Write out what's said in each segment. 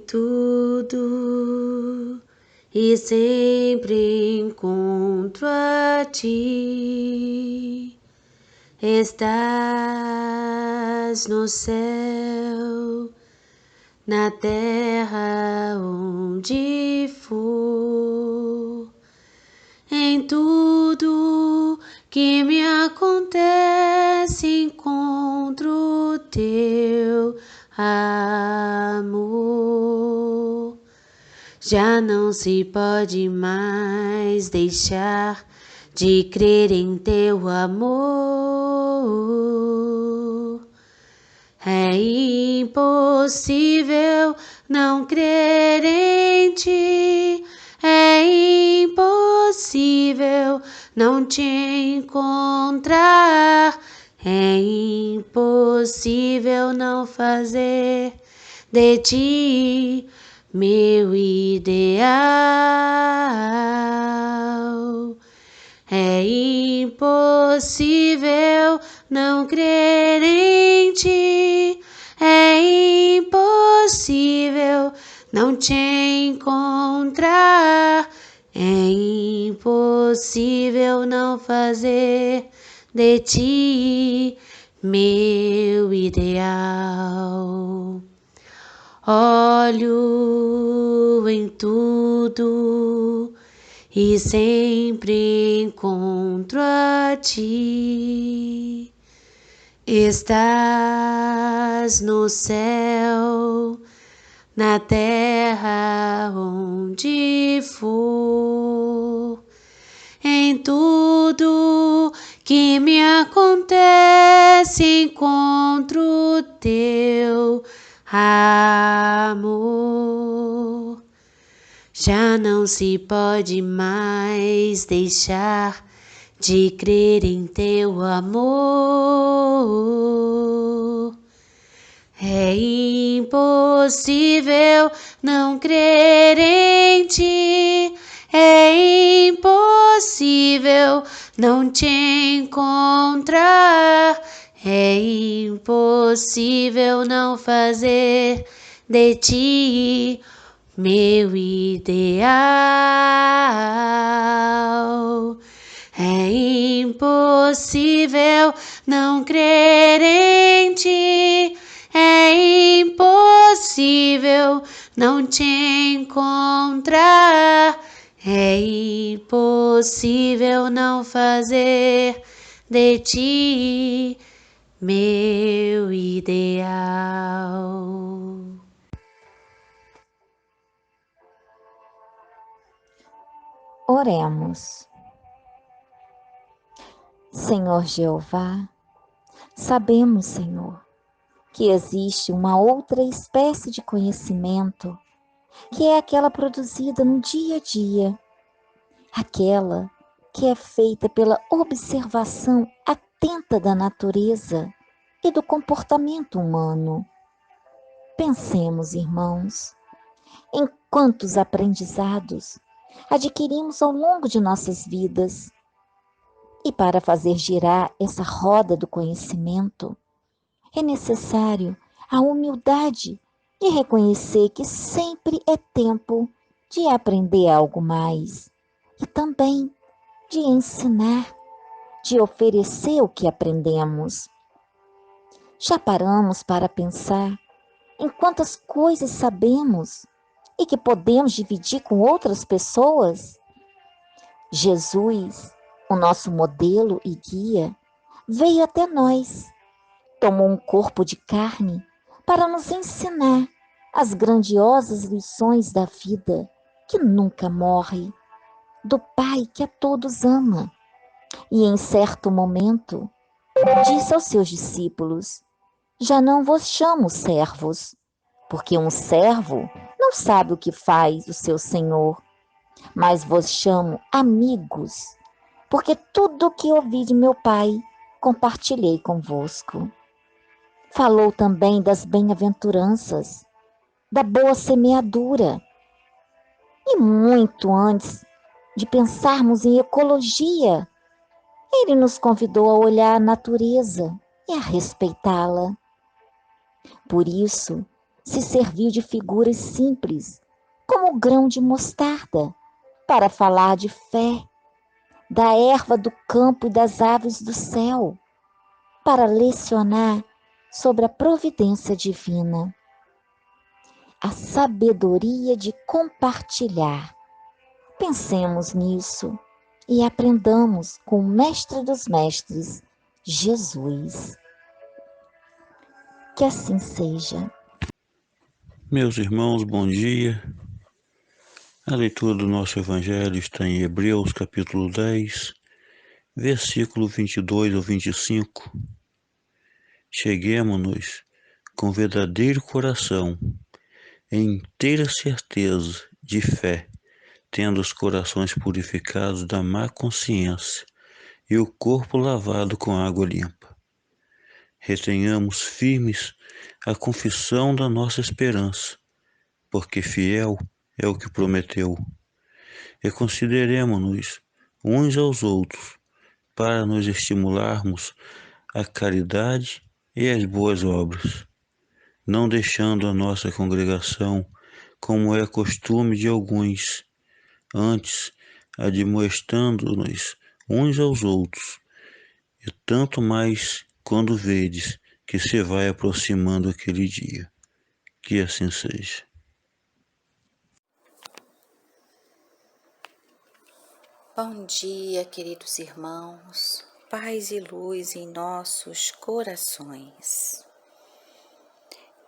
tudo e sempre encontro a ti. Estás no céu, na terra onde for, em tudo que me acontece encontro teu amor. Já não se pode mais deixar de crer em teu amor. É impossível não crer em ti, é impossível não te encontrar, é impossível não fazer de ti meu ideal. É impossível não crer em ti, é impossível não te encontrar, é impossível não fazer de ti meu ideal. Olho em tudo e sempre encontro a ti. Estás no céu, na terra onde for, em tudo que me acontece encontro teu amor. Já não se pode mais deixar de crer em teu amor. É impossível não crer em ti, é impossível não te encontrar, é impossível não fazer de ti meu ideal. É impossível não crer em ti, é impossível não te encontrar, é impossível não fazer de ti meu ideal. Oremos. Senhor Jeová, sabemos, Senhor, que existe uma outra espécie de conhecimento, que é aquela produzida no dia a dia, aquela que é feita pela observação atenta da natureza e do comportamento humano. Pensemos, irmãos, em quantos aprendizados adquirimos ao longo de nossas vidas. E para fazer girar essa roda do conhecimento, é necessário a humildade de reconhecer que sempre é tempo de aprender algo mais e também de ensinar, de oferecer o que aprendemos. Já paramos para pensar em quantas coisas sabemos e que podemos dividir com outras pessoas? Jesus, o nosso modelo e guia, veio até nós, tomou um corpo de carne para nos ensinar as grandiosas lições da vida que nunca morre, do Pai que a todos ama. E em certo momento, disse aos seus discípulos: já não vos chamo servos, porque um servo não sabe o que faz o seu senhor, mas vos chamo amigos, porque tudo o que ouvi de meu Pai compartilhei convosco. Falou também das bem-aventuranças, da boa semeadura. E muito antes de pensarmos em ecologia, ele nos convidou a olhar a natureza e a respeitá-la. Por isso, se serviu de figuras simples, como o grão de mostarda, para falar de fé, da erva do campo e das aves do céu, para lecionar sobre a providência divina. A sabedoria de compartilhar. Pensemos nisso e aprendamos com o Mestre dos Mestres, Jesus. Que assim seja. Meus irmãos, bom dia. A leitura do nosso Evangelho está em Hebreus, capítulo 10, versículo 22 ao 25. Cheguemo-nos com verdadeiro coração, em inteira certeza de fé, tendo os corações purificados da má consciência e o corpo lavado com água limpa. Retenhamos firmes a confissão da nossa esperança, porque fiel é o que prometeu. E consideremo-nos uns aos outros, para nos estimularmos à caridade e às boas obras, não deixando a nossa congregação, como é costume de alguns, antes admoestando-nos uns aos outros, e tanto mais quando vedes que se vai aproximando aquele dia. Que assim seja. Bom dia, queridos irmãos, paz e luz em nossos corações.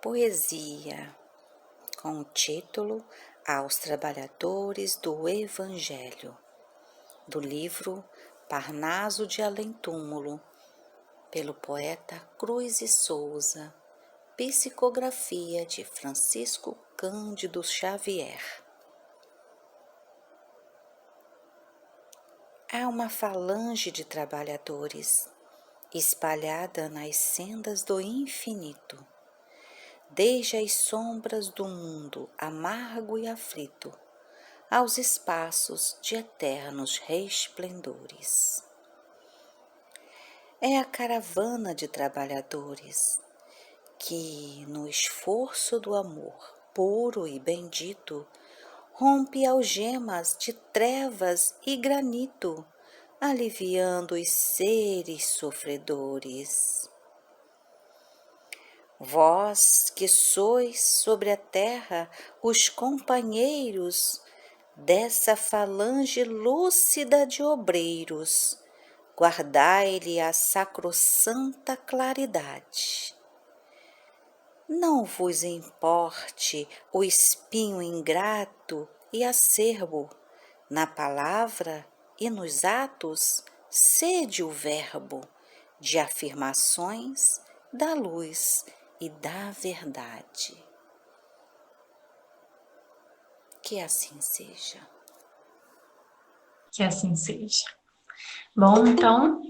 Poesia, com o título Aos Trabalhadores do Evangelho, do livro Parnaso de Além-Túmulo, pelo poeta Cruz e Souza, psicografia de Francisco Cândido Xavier. Há uma falange de trabalhadores espalhada nas sendas do infinito, desde as sombras do mundo amargo e aflito, aos espaços de eternos resplendores. É a caravana de trabalhadores que, no esforço do amor puro e bendito, rompe algemas de trevas e granito, aliviando os seres sofredores. Vós que sois sobre a terra os companheiros dessa falange lúcida de obreiros, guardai-lhe a sacrossanta claridade. Não vos importe o espinho ingrato e acerbo, na palavra e nos atos, sede o verbo de afirmações da luz e da verdade. Que assim seja. Que assim seja. Bom, então,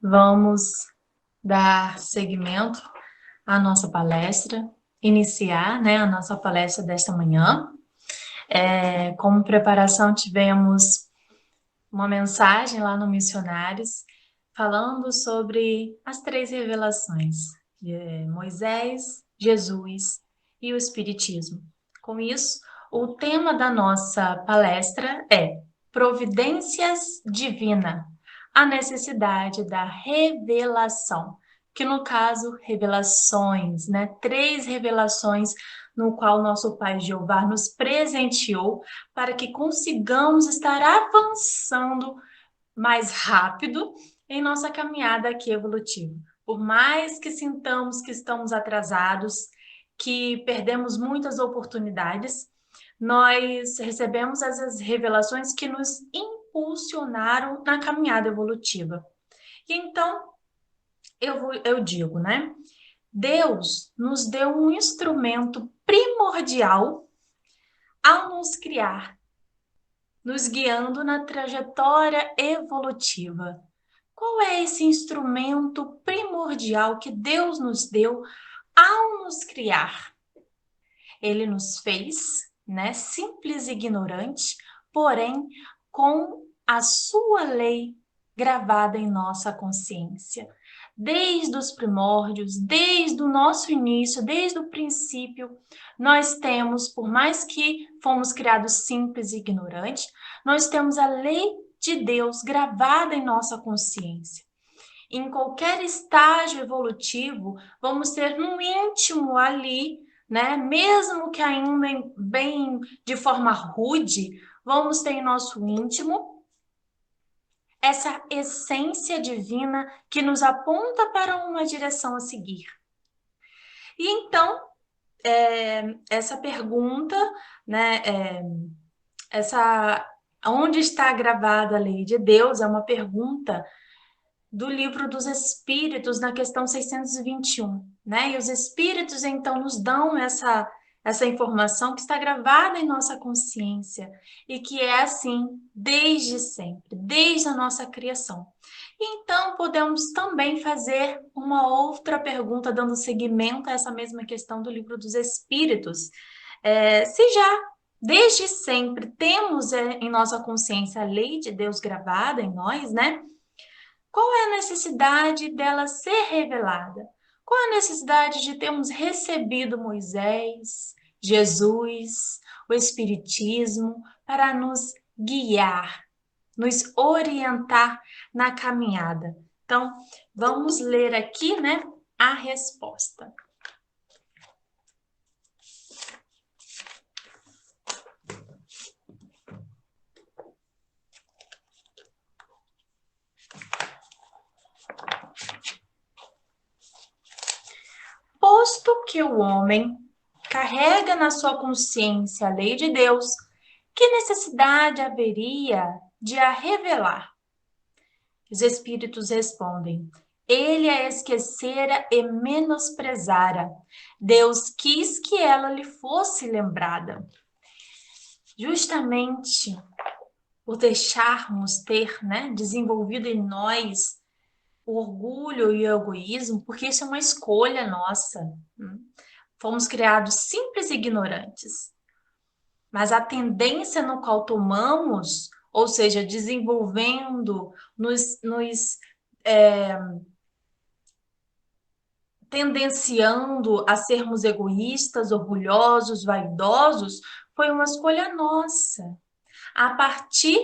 vamos dar seguimento à nossa palestra, iniciar, a nossa palestra desta manhã. Como preparação, tivemos uma mensagem lá no Missionários, falando sobre as 3 revelações, de Moisés, Jesus e o Espiritismo. Com isso, o tema da nossa palestra é Providências Divina, a necessidade da revelação, que no caso, revelações, 3 revelações no qual nosso Pai Jeová nos presenteou para que consigamos estar avançando mais rápido em nossa caminhada aqui evolutiva. Por mais que sintamos que estamos atrasados, que perdemos muitas oportunidades, nós recebemos essas revelações que nos impulsionaram na caminhada evolutiva. E então, eu digo, Deus nos deu um instrumento primordial ao nos criar, nos guiando na trajetória evolutiva. Qual é esse instrumento primordial que Deus nos deu ao nos criar? Ele nos fez, simples e ignorante, porém com a sua lei gravada em nossa consciência. desde os primórdios, desde o nosso início, desde o princípio, nós temos, por mais que fomos criados simples e ignorantes, nós temos a lei de Deus gravada em nossa consciência. Em qualquer estágio evolutivo, vamos ter no íntimo ali, né? Mesmo que ainda bem de forma rude, vamos ter em nosso íntimo essa essência divina que nos aponta para uma direção a seguir. E então, essa pergunta, né? Onde está gravada a lei de Deus? É uma pergunta do livro dos Espíritos, na questão 621, né? E os Espíritos, então, nos dão essa informação que está gravada em nossa consciência e que é assim desde sempre, desde a nossa criação. Então, podemos também fazer uma outra pergunta, dando seguimento a essa mesma questão do livro dos Espíritos. Se já desde sempre temos em nossa consciência a lei de Deus gravada em nós, né? Qual é a necessidade dela ser revelada? Qual é a necessidade de termos recebido Moisés, Jesus, o Espiritismo, para nos guiar, nos orientar na caminhada? Então, vamos ler aqui, né, a resposta. Posto que o homem carrega na sua consciência a lei de Deus, que necessidade haveria de a revelar? Os espíritos respondem: ele a esquecera e menosprezara. Deus quis que ela lhe fosse lembrada. Justamente por deixarmos ter, né, desenvolvido em nós o orgulho e o egoísmo, porque isso é uma escolha nossa. Fomos criados simples e ignorantes. Mas a tendência no qual tomamos, ou seja, desenvolvendo, tendenciando a sermos egoístas, orgulhosos, vaidosos, foi uma escolha nossa. A partir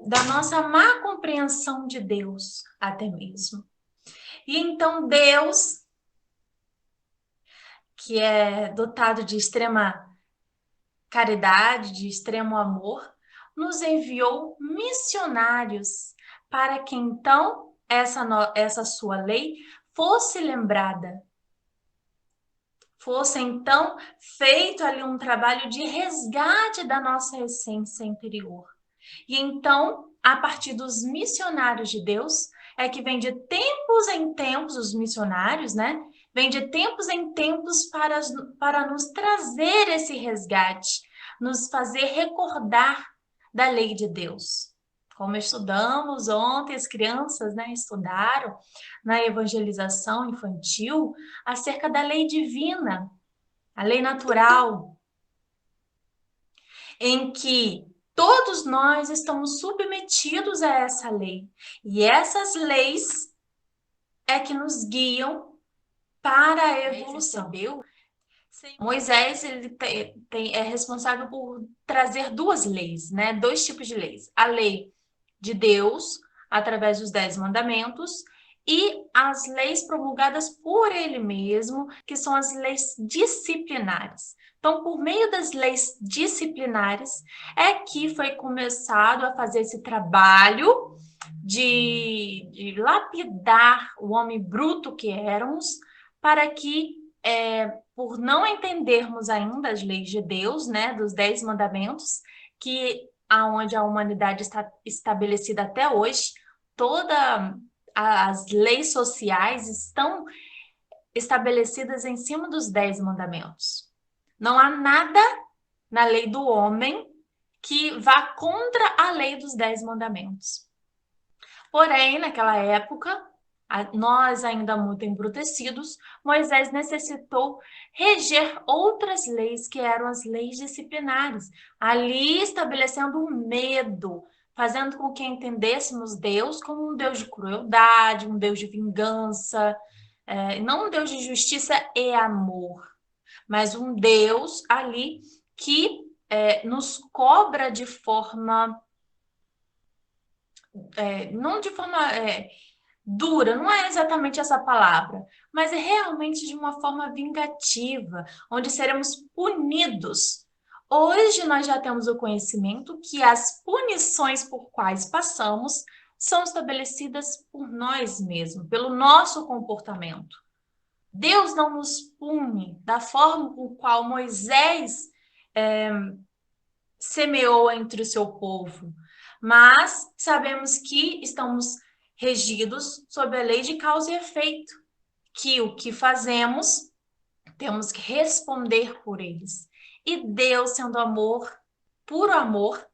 da nossa má compreensão de Deus, até mesmo. E então Deus, que é dotado de extrema caridade, de extremo amor, nos enviou missionários para que então essa sua lei fosse lembrada. Fosse então feito ali um trabalho de resgate da nossa essência interior. E então, a partir dos missionários de Deus, é que vem de tempos em tempos, os missionários, né? Vem de tempos em tempos para nos trazer esse resgate, nos fazer recordar da lei de Deus. Como estudamos ontem, as crianças, né, estudaram na evangelização infantil acerca da lei divina, a lei natural, em que todos nós estamos submetidos a essa lei. E essas leis é que nos guiam para a evolução. Moisés ele é responsável por trazer duas leis, né? Dois tipos de leis. A lei de Deus, através dos 10 mandamentos, e as leis promulgadas por ele mesmo, que são as leis disciplinares. Então, por meio das leis disciplinares, é que foi começado a fazer esse trabalho de lapidar o homem bruto que éramos, para que, por não entendermos ainda as leis de Deus, né, dos 10 mandamentos, que aonde a humanidade está estabelecida até hoje, todas as leis sociais estão estabelecidas em cima dos 10 mandamentos. Não há nada na lei do homem que vá contra a lei dos 10 mandamentos. Porém, naquela época, nós ainda muito embrutecidos, Moisés necessitou reger outras leis, que eram as leis disciplinares, ali estabelecendo um medo, fazendo com que entendêssemos Deus como um Deus de crueldade, um Deus de vingança, não um Deus de justiça e amor, mas um Deus ali que nos cobra de forma, não de forma dura, não é exatamente essa palavra, mas é realmente de uma forma vingativa, onde seremos punidos. Hoje nós já temos o conhecimento que as punições por quais passamos são estabelecidas por nós mesmos, pelo nosso comportamento. Deus não nos pune da forma com qual Moisés semeou entre o seu povo, mas sabemos que estamos regidos sob a lei de causa e efeito, que o que fazemos, temos que responder por eles. E Deus, sendo amor, puro amor,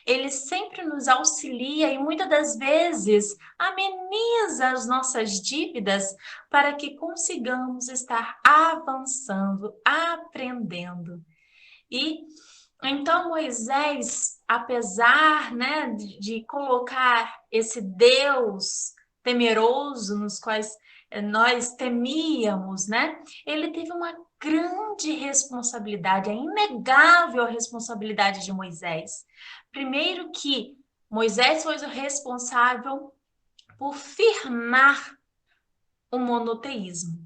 ele sempre nos auxilia e muitas das vezes ameniza as nossas dívidas para que consigamos estar avançando, aprendendo. E então Moisés, apesar, né, de colocar esse Deus temeroso nos quais nós temíamos, né, ele teve uma grande responsabilidade, é inegável a responsabilidade de Moisés. Primeiro que Moisés foi o responsável por firmar o monoteísmo,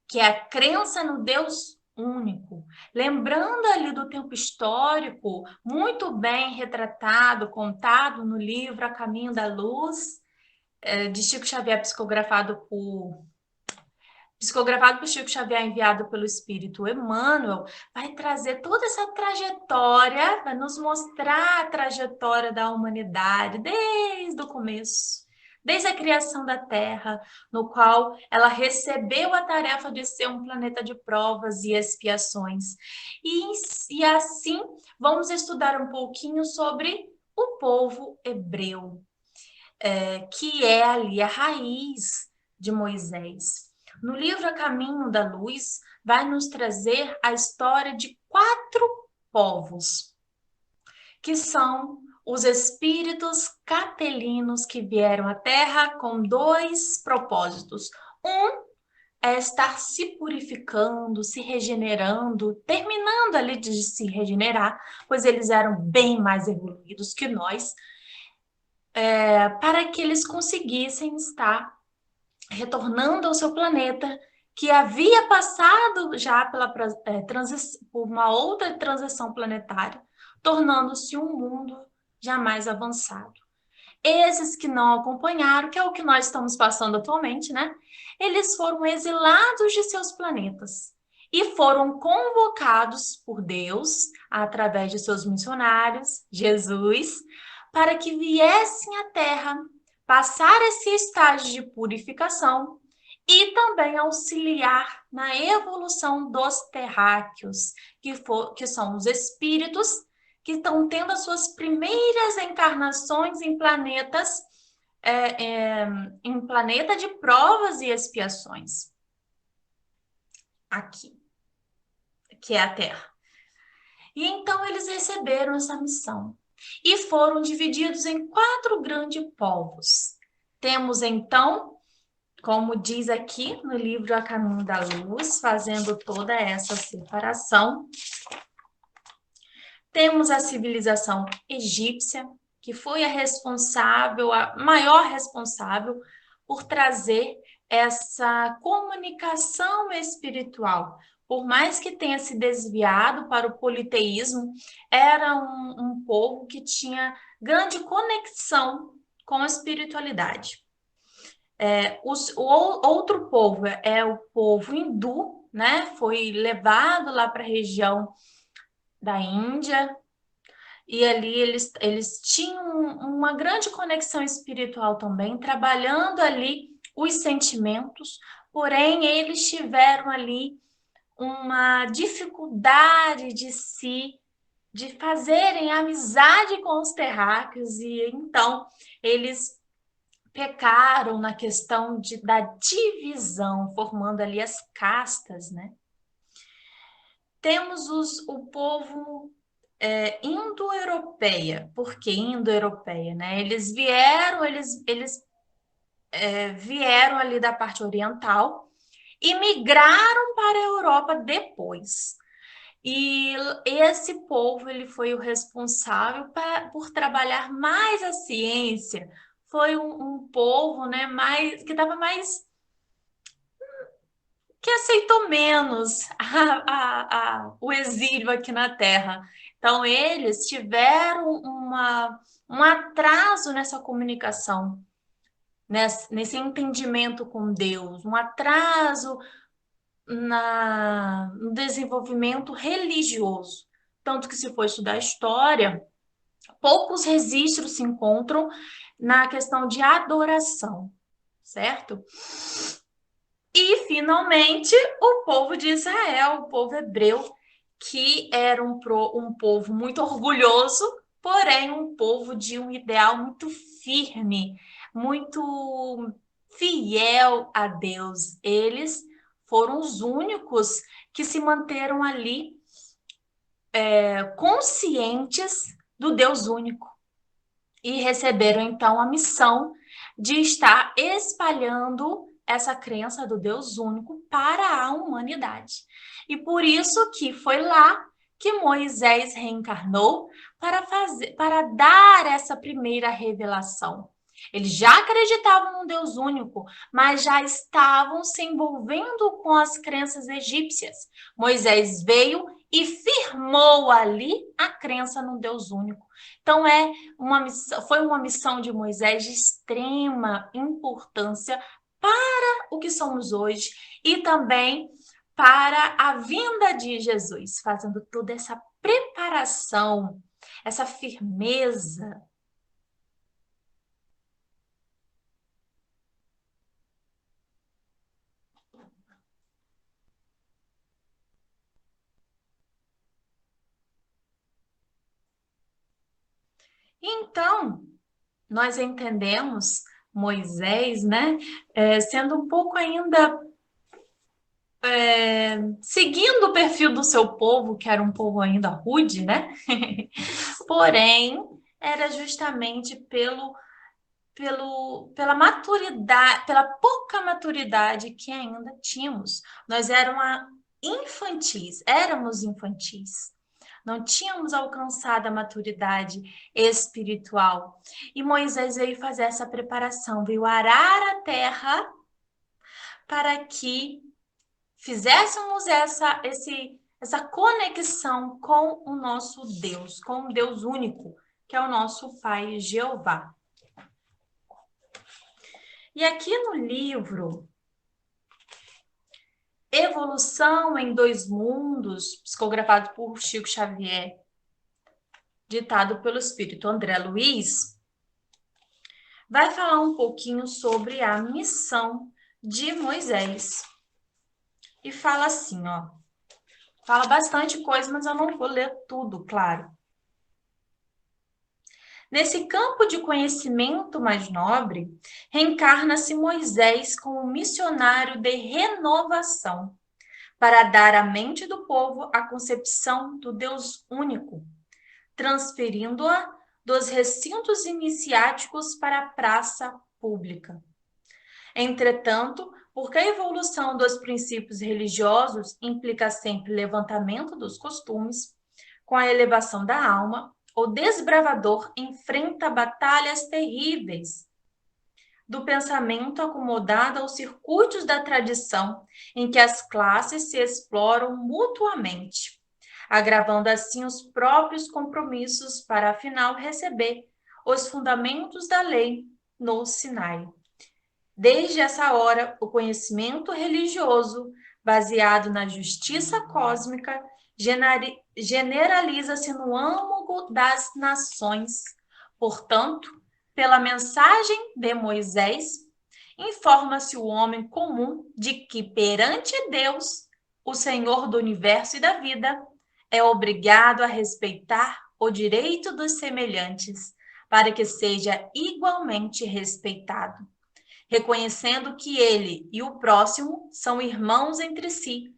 que é a crença no Deus único. Lembrando ali do tempo histórico, muito bem retratado, contado no livro A Caminho da Luz, de Chico Xavier, psicografado por Chico Xavier, enviado pelo Espírito Emmanuel, vai trazer toda essa trajetória, vai nos mostrar a trajetória da humanidade desde o começo, desde a criação da Terra, no qual ela recebeu a tarefa de ser um planeta de provas e expiações. E assim, vamos estudar um pouquinho sobre o povo hebreu, que é ali a raiz de Moisés. No livro A Caminho da Luz, vai nos trazer a história de 4 povos, que são os espíritos catelinos que vieram à Terra com 2 propósitos. Um é estar se purificando, se regenerando, terminando ali de se regenerar, pois eles eram bem mais evoluídos que nós, para que eles conseguissem estar retornando ao seu planeta, que havia passado já por uma outra transição planetária, tornando-se um mundo jamais avançado. Esses que não acompanharam, que é o que nós estamos passando atualmente, né? Eles foram exilados de seus planetas e foram convocados por Deus, através de seus missionários, Jesus, para que viessem à Terra, passar esse estágio de purificação e também auxiliar na evolução dos terráqueos, que são os espíritos que estão tendo as suas primeiras encarnações em planetas, em planeta de provas e expiações. Aqui, que é a Terra. E então eles receberam essa missão e foram divididos em 4 grandes povos. Temos então, como diz aqui no livro A Caminho da Luz, fazendo toda essa separação, temos a civilização egípcia, que foi a maior responsável por trazer essa comunicação espiritual. Por mais que tenha se desviado para o politeísmo, era um povo que tinha grande conexão com a espiritualidade. Outro povo é o povo hindu, né? Foi levado lá para a região da Índia, e ali eles tinham uma grande conexão espiritual também, trabalhando ali os sentimentos, porém eles tiveram ali uma dificuldade de fazerem amizade com os terráqueos, e então eles pecaram na questão da divisão, formando ali as castas, né? Temos o povo indo-europeia. Por que indo-europeia, né? Eles vieram ali da parte oriental e migraram para a Europa depois. E esse povo ele foi o responsável por trabalhar mais a ciência. Foi um povo, né, que estava mais que aceitou menos o exílio aqui na Terra. Então, eles tiveram um atraso nessa comunicação, nesse entendimento com Deus, um atraso no desenvolvimento religioso. Tanto que, se for estudar a história, poucos registros se encontram na questão de adoração, certo? E, finalmente, o povo de Israel, o povo hebreu, que era um povo muito orgulhoso, porém um povo de um ideal muito firme, muito fiel a Deus. Eles foram os únicos que se manteram ali conscientes do Deus único e receberam então a missão de estar espalhando essa crença do Deus único para a humanidade. E por isso que foi lá que Moisés reencarnou para dar essa primeira revelação. Eles já acreditavam no Deus único, mas já estavam se envolvendo com as crenças egípcias. Moisés veio e firmou ali a crença no Deus único. Então, foi uma missão de Moisés de extrema importância para o que somos hoje e também para a vinda de Jesus, fazendo toda essa preparação, essa firmeza. Então, nós entendemos Moisés, né, sendo um pouco ainda seguindo o perfil do seu povo, que era um povo ainda rude, né? Porém, era justamente pela maturidade, pela pouca maturidade que ainda tínhamos. Nós éramos infantis. Não tínhamos alcançado a maturidade espiritual. E Moisés veio fazer essa preparação, veio arar a terra para que fizéssemos essa conexão com o nosso Deus, com o Deus único, que é o nosso Pai Jeová. E aqui no livro Evolução em Dois Mundos, psicografado por Chico Xavier, ditado pelo espírito André Luiz, vai falar um pouquinho sobre a missão de Moisés. E fala assim, ó. Fala bastante coisa, mas eu não vou ler tudo, claro. Nesse campo de conhecimento mais nobre, reencarna-se Moisés como missionário de renovação, para dar à mente do povo a concepção do Deus único, transferindo-a dos recintos iniciáticos para a praça pública. Entretanto, porque a evolução dos princípios religiosos implica sempre levantamento dos costumes, com a elevação da alma, o desbravador enfrenta batalhas terríveis do pensamento acomodado aos circuitos da tradição, em que as classes se exploram mutuamente, agravando assim os próprios compromissos para, afinal, receber os fundamentos da lei no Sinai. Desde essa hora, o conhecimento religioso, baseado na justiça cósmica, generaliza-se no âmago das nações. Portanto, pela mensagem de Moisés, informa-se o homem comum de que, perante Deus, o Senhor do universo e da vida, é obrigado a respeitar o direito dos semelhantes, para que seja igualmente respeitado, reconhecendo que ele e o próximo são irmãos entre si,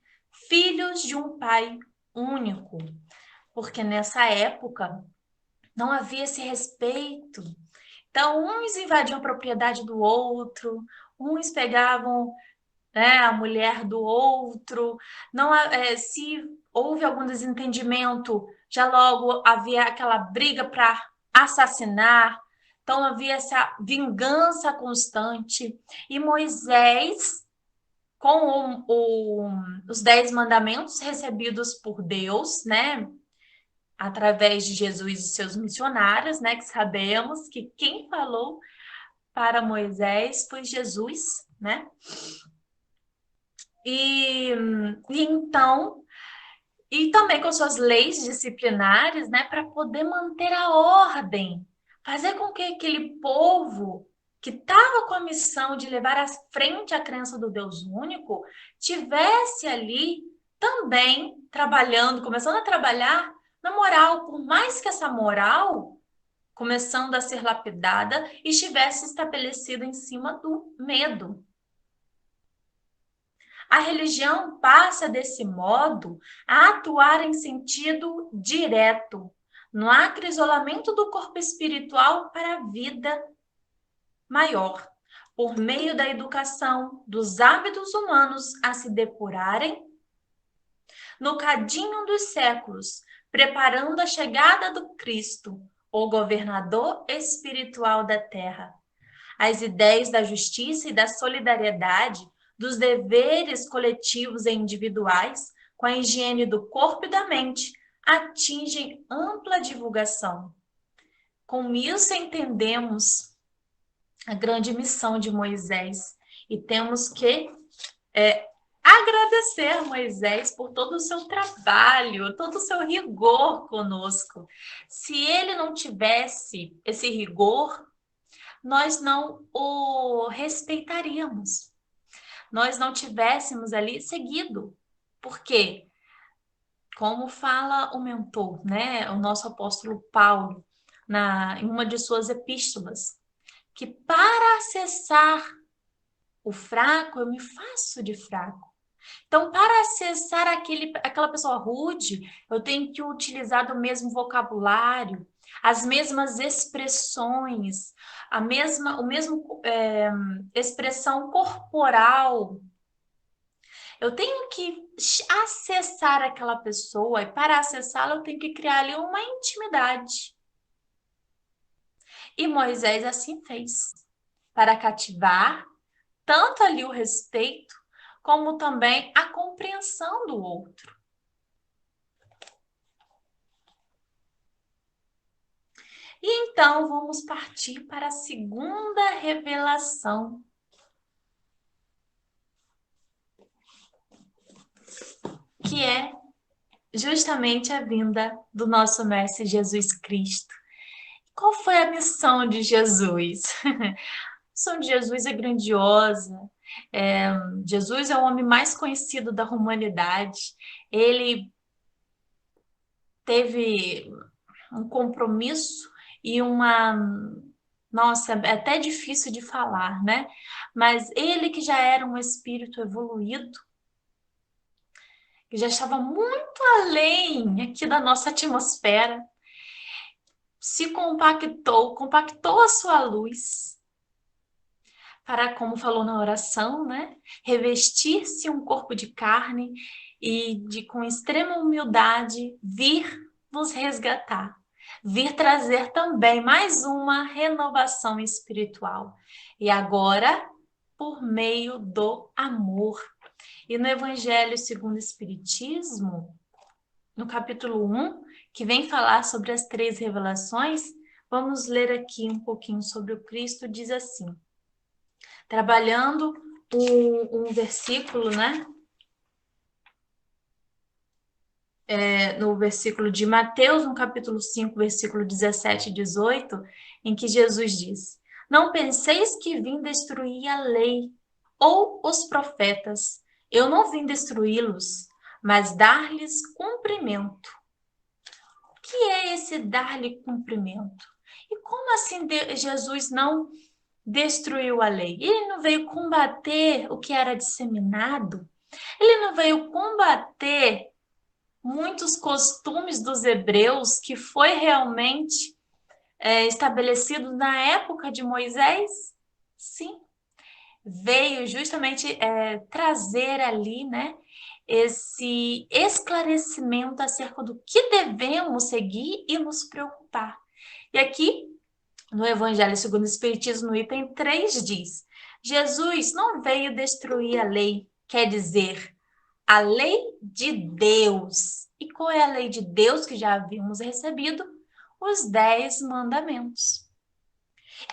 filhos de um Pai único. porque nessa época não havia esse respeito. Então, uns invadiam a propriedade do outro, uns pegavam, né, a mulher do outro. Não, se houve algum desentendimento, já logo havia aquela briga para assassinar. Então, havia essa vingança constante. E Moisés, com os 10 mandamentos recebidos por Deus, né, através de Jesus e seus missionários, né, que sabemos que quem falou para Moisés foi Jesus, né? E então, e também com suas leis disciplinares, né, para poder manter a ordem, fazer com que aquele povo que estava com a missão de levar à frente a crença do Deus único, tivesse ali também trabalhando, começando a trabalhar na moral, por mais que essa moral, começando a ser lapidada, estivesse estabelecida em cima do medo. A religião passa, desse modo, a atuar em sentido direto, no acrisolamento do corpo espiritual para a vida maior, por meio da educação dos hábitos humanos a se depurarem no cadinho dos séculos, preparando a chegada do Cristo, o governador espiritual da terra. As ideias da justiça e da solidariedade, dos deveres coletivos e individuais, com a higiene do corpo e da mente, atingem ampla divulgação. Com isso entendemos a grande missão de Moisés e temos que agradecer a Moisés por todo o seu trabalho, todo o seu rigor conosco. Se ele não tivesse esse rigor, nós não o respeitaríamos. Nós não tivéssemos ali seguido. Por quê? Como fala o mentor, né, o nosso apóstolo Paulo, em uma de suas epístolas, que para acessar o fraco, eu me faço de fraco. Então, para acessar aquela pessoa rude, eu tenho que utilizar do mesmo vocabulário, as mesmas expressões, o mesmo expressão corporal. Eu tenho que acessar aquela pessoa e para acessá-la eu tenho que criar ali uma intimidade. E Moisés assim fez, para cativar tanto ali o respeito, como também a compreensão do outro. E então vamos partir para a segunda revelação, que é justamente a vinda do nosso Mestre Jesus Cristo. Qual foi a missão de Jesus? A missão de Jesus é grandiosa. Jesus é o homem mais conhecido da humanidade. Ele teve um compromisso e nossa, é até difícil de falar, né? Mas ele que já era um espírito evoluído, que já estava muito além aqui da nossa atmosfera, se compactou a sua luz para, como falou na oração, né? Revestir-se um corpo de carne e com extrema humildade vir nos resgatar. Vir trazer também mais uma renovação espiritual. E agora, por meio do amor. E no Evangelho segundo o Espiritismo, no capítulo 1, que vem falar sobre as 3 revelações, vamos ler aqui um pouquinho sobre o Cristo, diz assim, trabalhando um versículo, né? No versículo de Mateus, no capítulo 5, versículo 17 e 18, em que Jesus diz: não penseis que vim destruir a lei ou os profetas. Eu não vim destruí-los, mas dar-lhes cumprimento. O que é esse dar-lhe cumprimento? E como assim Jesus não destruiu a lei? Ele não veio combater o que era disseminado? Ele não veio combater muitos costumes dos hebreus que foi realmente estabelecido na época de Moisés? Sim, veio justamente trazer ali, né, esse esclarecimento acerca do que devemos seguir e nos preocupar. E aqui, no Evangelho segundo o Espiritismo, no item 3, diz: Jesus não veio destruir a lei, quer dizer, a lei de Deus. E qual é a lei de Deus que já havíamos recebido? Os 10 mandamentos.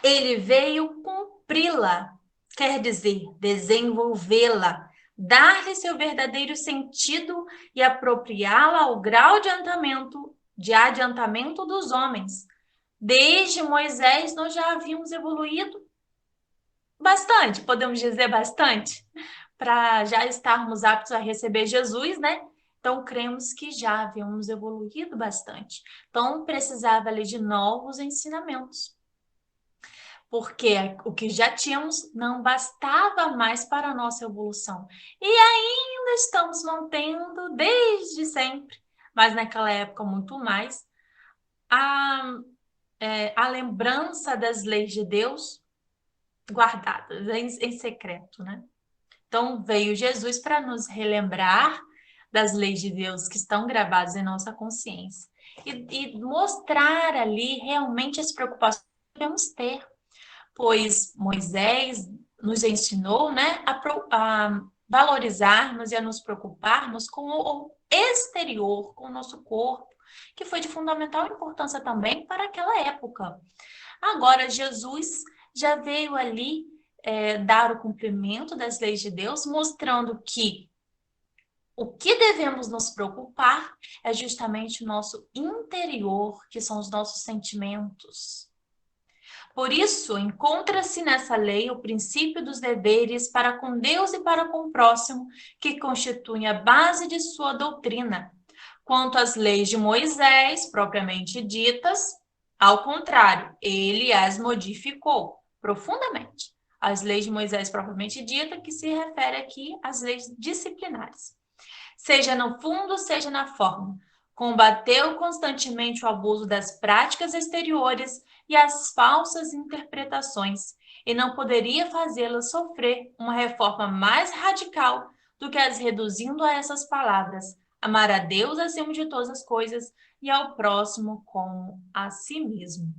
Ele veio cumpri-la, quer dizer, desenvolvê-la, dar-lhe seu verdadeiro sentido e apropriá-la ao grau de adiantamento dos homens. Desde Moisés, nós já havíamos evoluído bastante, podemos dizer bastante, para já estarmos aptos a receber Jesus, né? Então, cremos que já havíamos evoluído bastante. Então, precisava ali de novos ensinamentos. Porque o que já tínhamos não bastava mais para a nossa evolução. E ainda estamos mantendo desde sempre, mas naquela época muito mais, a lembrança das leis de Deus guardadas em secreto, né? Então veio Jesus para nos relembrar das leis de Deus que estão gravadas em nossa consciência e mostrar ali realmente as preocupações que devemos ter, pois Moisés nos ensinou, né, a valorizarmos e a nos preocuparmos com o exterior, com o nosso corpo, que foi de fundamental importância também para aquela época. Agora, Jesus já veio ali dar o cumprimento das leis de Deus, mostrando que o que devemos nos preocupar é justamente o nosso interior, que são os nossos sentimentos. Por isso, encontra-se nessa lei o princípio dos deveres para com Deus e para com o próximo, que constituem a base de sua doutrina. Quanto às leis de Moisés, propriamente ditas, ao contrário, ele as modificou profundamente. As leis de Moisés propriamente dita, que se refere aqui às leis disciplinares. Seja no fundo, seja na forma. Combateu constantemente o abuso das práticas exteriores e as falsas interpretações, e não poderia fazê-las sofrer uma reforma mais radical do que as reduzindo a essas palavras: amar a Deus acima de todas as coisas e ao próximo como a si mesmo.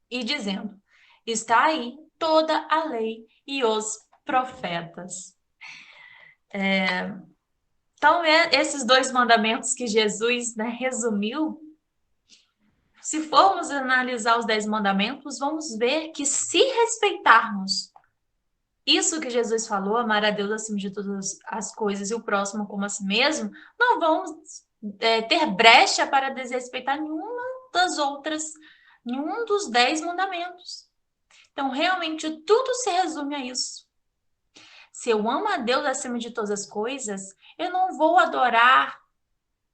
E dizendo: está aí toda a lei e os profetas. Então, esses 2 mandamentos que Jesus, né, resumiu, se formos analisar os 10 mandamentos, vamos ver que se respeitarmos isso que Jesus falou, amar a Deus acima de todas as coisas e o próximo como a si mesmo, não vamos ter brecha para desrespeitar nenhum dos 10 mandamentos. Então, realmente, tudo se resume a isso. Se eu amo a Deus acima de todas as coisas, eu não vou adorar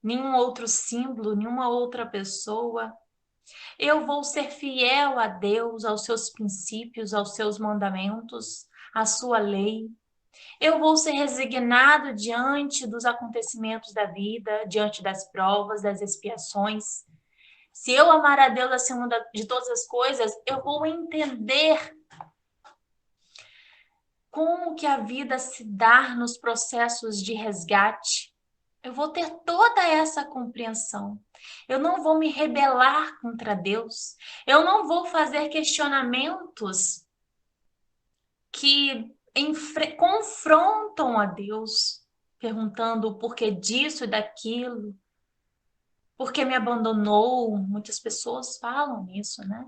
nenhum outro símbolo, nenhuma outra pessoa. Eu vou ser fiel a Deus, aos seus princípios, aos seus mandamentos, à sua lei. Eu vou ser resignado diante dos acontecimentos da vida, diante das provas, das expiações. Se eu amar a Deus acima de todas as coisas, eu vou entender como que a vida se dá nos processos de resgate. Eu vou ter toda essa compreensão. Eu não vou me rebelar contra Deus. Eu não vou fazer questionamentos que confrontam a Deus, perguntando o porquê disso e daquilo, porque me abandonou. Muitas pessoas falam isso, né?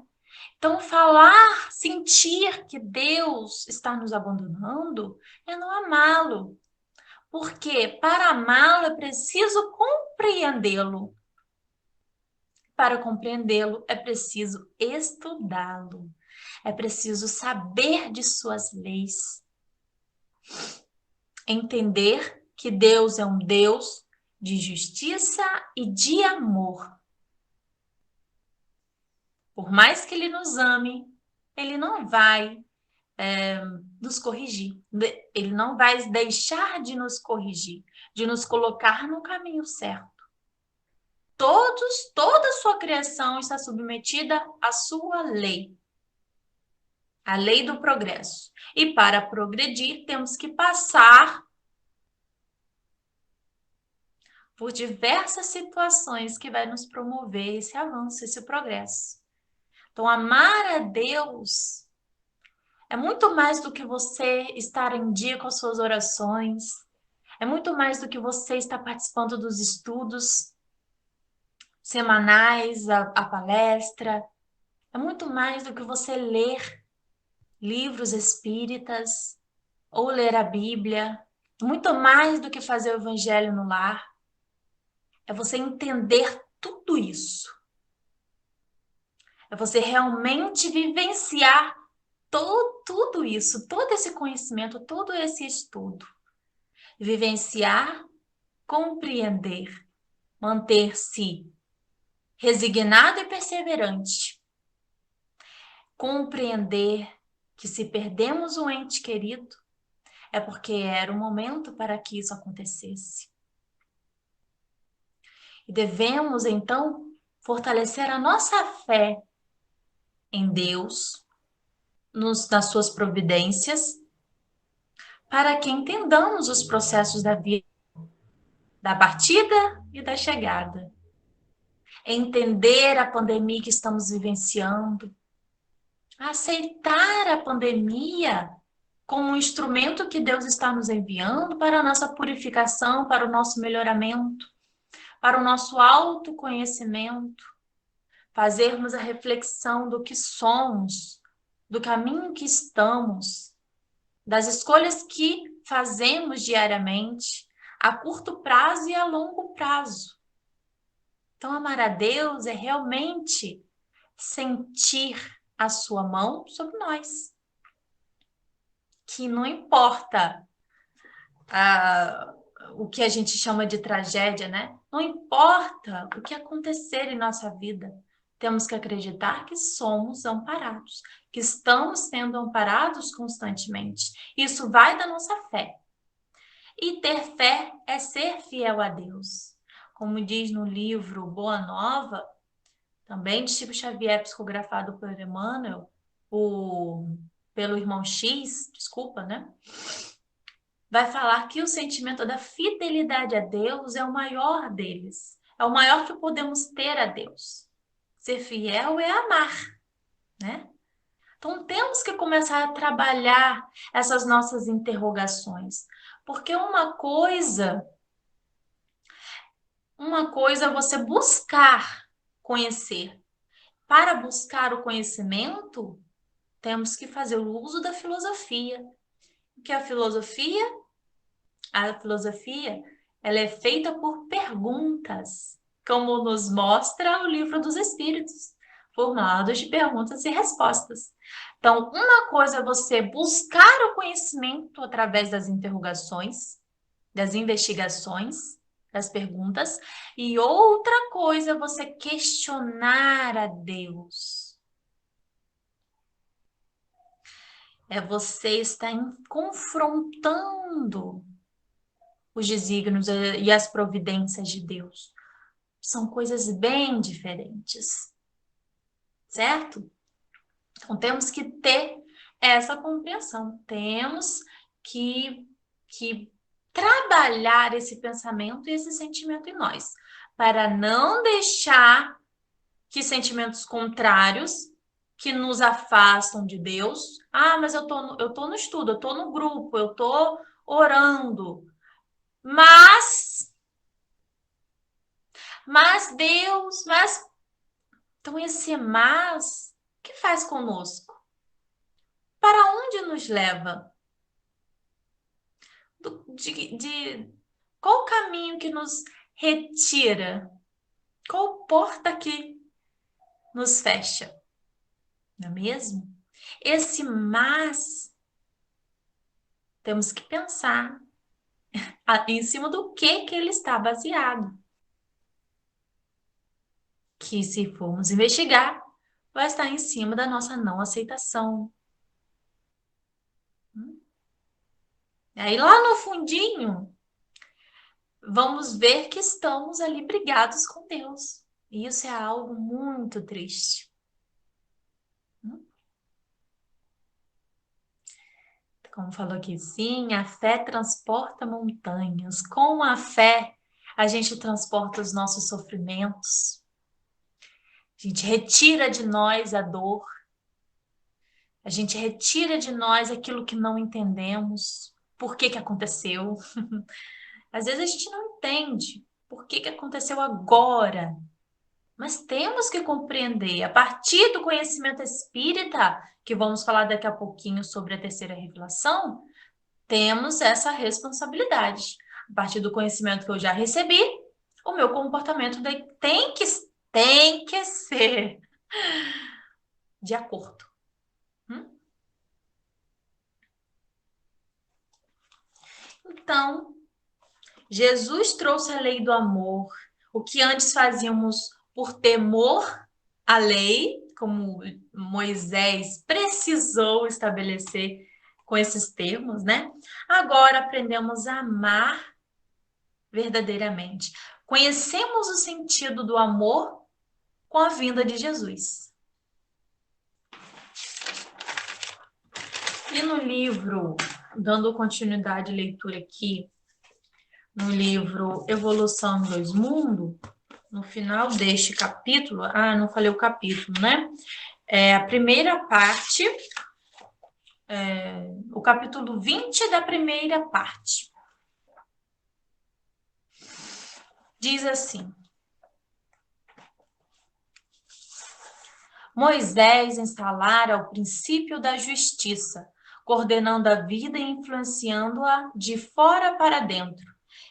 Então, falar, sentir que Deus está nos abandonando é não amá-lo. Porque para amá-lo é preciso compreendê-lo. Para compreendê-lo é preciso estudá-lo. É preciso saber de suas leis. Entender que Deus é um Deus de justiça e de amor. Por mais que Ele nos ame, Ele não vai nos corrigir. Ele não vai deixar de nos corrigir, de nos colocar no caminho certo. Toda a sua criação está submetida à sua lei, a lei do progresso. E para progredir, temos que passar por diversas situações que vai nos promover esse avanço, esse progresso. Então, amar a Deus é muito mais do que você estar em dia com as suas orações, é muito mais do que você estar participando dos estudos semanais, a palestra, é muito mais do que você ler livros espíritas ou ler a Bíblia, muito mais do que fazer o evangelho no lar. É você entender tudo isso. É você realmente vivenciar tudo isso, todo esse conhecimento, todo esse estudo. Vivenciar, compreender, manter-se resignado e perseverante. Compreender que se perdemos um ente querido, é porque era o momento para que isso acontecesse. E devemos, então, fortalecer a nossa fé em Deus, nas suas providências, para que entendamos os processos da vida, da partida e da chegada. Entender a pandemia que estamos vivenciando, aceitar a pandemia como um instrumento que Deus está nos enviando para a nossa purificação, para o nosso melhoramento, para o nosso autoconhecimento, fazermos a reflexão do que somos, do caminho que estamos, das escolhas que fazemos diariamente, a curto prazo e a longo prazo. Então, amar a Deus é realmente sentir a sua mão sobre nós. Que não importa o que a gente chama de tragédia, né? Não importa o que acontecer em nossa vida, temos que acreditar que somos amparados, que estamos sendo amparados constantemente. Isso vai da nossa fé. E ter fé é ser fiel a Deus. Como diz no livro Boa Nova, também de Chico Xavier, psicografado por Emmanuel, pelo irmão X, desculpa, né? Vai falar que o sentimento da fidelidade a Deus é o maior deles. É o maior que podemos ter a Deus. Ser fiel é amar, né? Então temos que começar a trabalhar essas nossas interrogações. Porque uma coisa é você buscar conhecer. Para buscar o conhecimento, temos que fazer o uso da filosofia. O que é a filosofia? A filosofia, ela é feita por perguntas, como nos mostra o Livro dos Espíritos, formados de perguntas e respostas. Então, uma coisa é você buscar o conhecimento através das interrogações, das investigações, das perguntas, e outra coisa é você questionar a Deus. É você estar confrontando os desígnios e as providências de Deus. São coisas bem diferentes, certo? Então, temos que ter essa compreensão. Temos que trabalhar esse pensamento e esse sentimento em nós, para não deixar que sentimentos contrários que nos afastam de Deus. Ah, mas eu tô no estudo, eu tô no grupo, eu tô orando. Mas Deus, então esse mas, o que faz conosco? Para onde nos leva? Qual o caminho que nos retira? Qual porta que nos fecha? Não é mesmo? Esse mas, temos que pensar em cima do que ele está baseado. Que se formos investigar, vai estar em cima da nossa não aceitação, Aí lá no fundinho, vamos ver que estamos ali brigados com Deus. E isso é algo muito triste. Como falou aqui, sim, a fé transporta montanhas. Com a fé, a gente transporta os nossos sofrimentos. A gente retira de nós a dor. A gente retira de nós aquilo que não entendemos. Por que que aconteceu? Às vezes a gente não entende por que que aconteceu agora. Mas temos que compreender, a partir do conhecimento espírita, que vamos falar daqui a pouquinho sobre a terceira revelação, temos essa responsabilidade. A partir do conhecimento que eu já recebi, o meu comportamento tem que ser de acordo. Então, Jesus trouxe a lei do amor. O que antes fazíamos por temor à lei, como Moisés precisou estabelecer com esses termos, né? Agora aprendemos a amar verdadeiramente. Conhecemos o sentido do amor com a vinda de Jesus. E no livro, dando continuidade à leitura aqui, no livro Evolução em Dois Mundos, no final deste capítulo, não falei o capítulo, né? É a primeira parte, o capítulo 20 da primeira parte. Diz assim: Moisés instalara o princípio da justiça, coordenando a vida e influenciando-a de fora para dentro.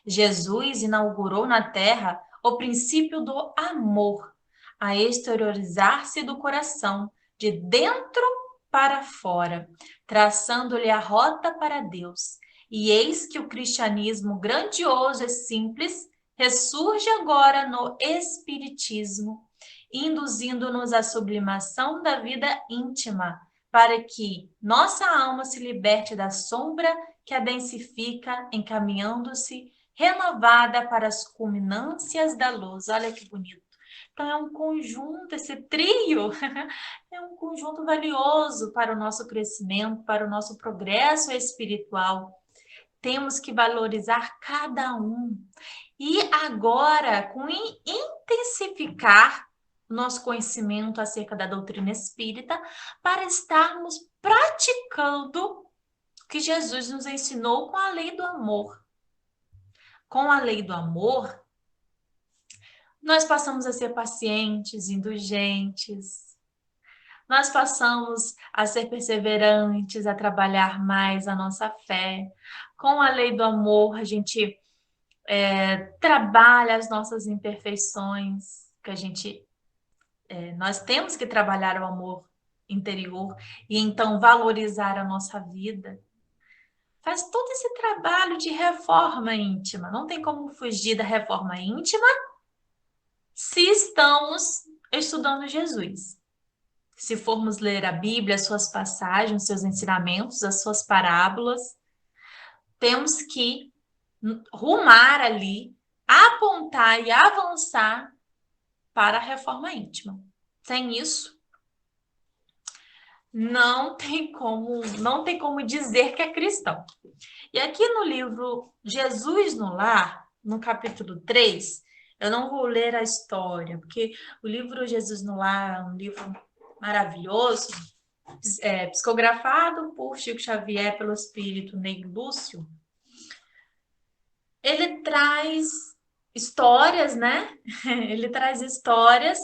Jesus inaugurou na terra o princípio do amor, a exteriorizar-se do coração, de dentro para fora, traçando-lhe a rota para Deus. E eis que o cristianismo grandioso e simples ressurge agora no espiritismo, induzindo-nos à sublimação da vida íntima, para que nossa alma se liberte da sombra que a densifica, encaminhando-se renovada para as culminâncias da luz. Olha que bonito. Então é um conjunto, esse trio é um conjunto valioso para o nosso crescimento, para o nosso progresso espiritual. Temos que valorizar cada um. E agora, com intensificar nosso conhecimento acerca da doutrina espírita, para estarmos praticando o que Jesus nos ensinou com a lei do amor. Com a lei do amor, nós passamos a ser pacientes, indulgentes, nós passamos a ser perseverantes, a trabalhar mais a nossa fé. Com a lei do amor, a gente trabalha as nossas imperfeições, que nós temos que trabalhar o amor interior e então valorizar a nossa vida. Faz todo esse trabalho de reforma íntima. Não tem como fugir da reforma íntima se estamos estudando Jesus. Se formos ler a Bíblia, as suas passagens, os seus ensinamentos, as suas parábolas, temos que rumar ali, apontar e avançar para a reforma íntima. Sem isso, não tem como dizer que é cristão. E aqui no livro Jesus no Lar, no capítulo 3, eu não vou ler a história, porque o livro Jesus no Lar é um livro maravilhoso, psicografado por Chico Xavier pelo espírito Ney Lúcio. Ele traz histórias, né? Ele traz histórias,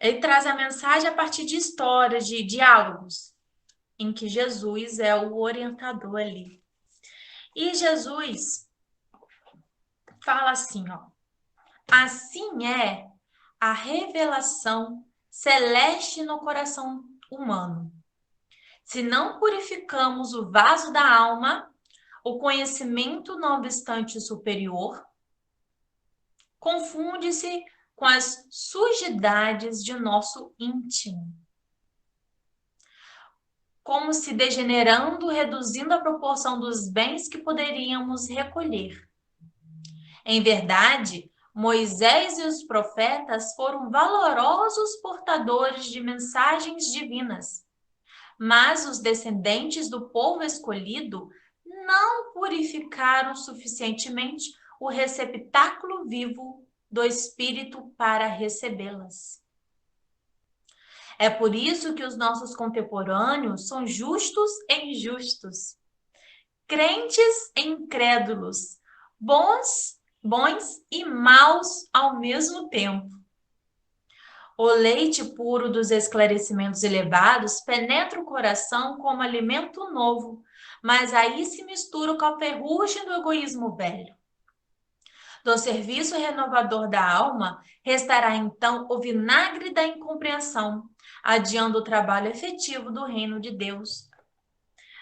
ele traz a mensagem a partir de histórias, de diálogos, em que Jesus é o orientador ali. E Jesus fala assim, ó: assim é a revelação celeste no coração humano. Se não purificamos o vaso da alma, o conhecimento, não obstante superior, confunde-se com as sujidades de nosso íntimo. como se degenerando, reduzindo a proporção dos bens que poderíamos recolher. Em verdade, Moisés e os profetas foram valorosos portadores de mensagens divinas, mas os descendentes do povo escolhido não purificaram suficientemente o receptáculo vivo do Espírito para recebê-las. É por isso que os nossos contemporâneos são justos e injustos, crentes e incrédulos, bons e maus ao mesmo tempo. O leite puro dos esclarecimentos elevados penetra o coração como alimento novo, mas aí se mistura com a ferrugem do egoísmo velho. Do serviço renovador da alma, restará então o vinagre da incompreensão, adiando o trabalho efetivo do reino de Deus.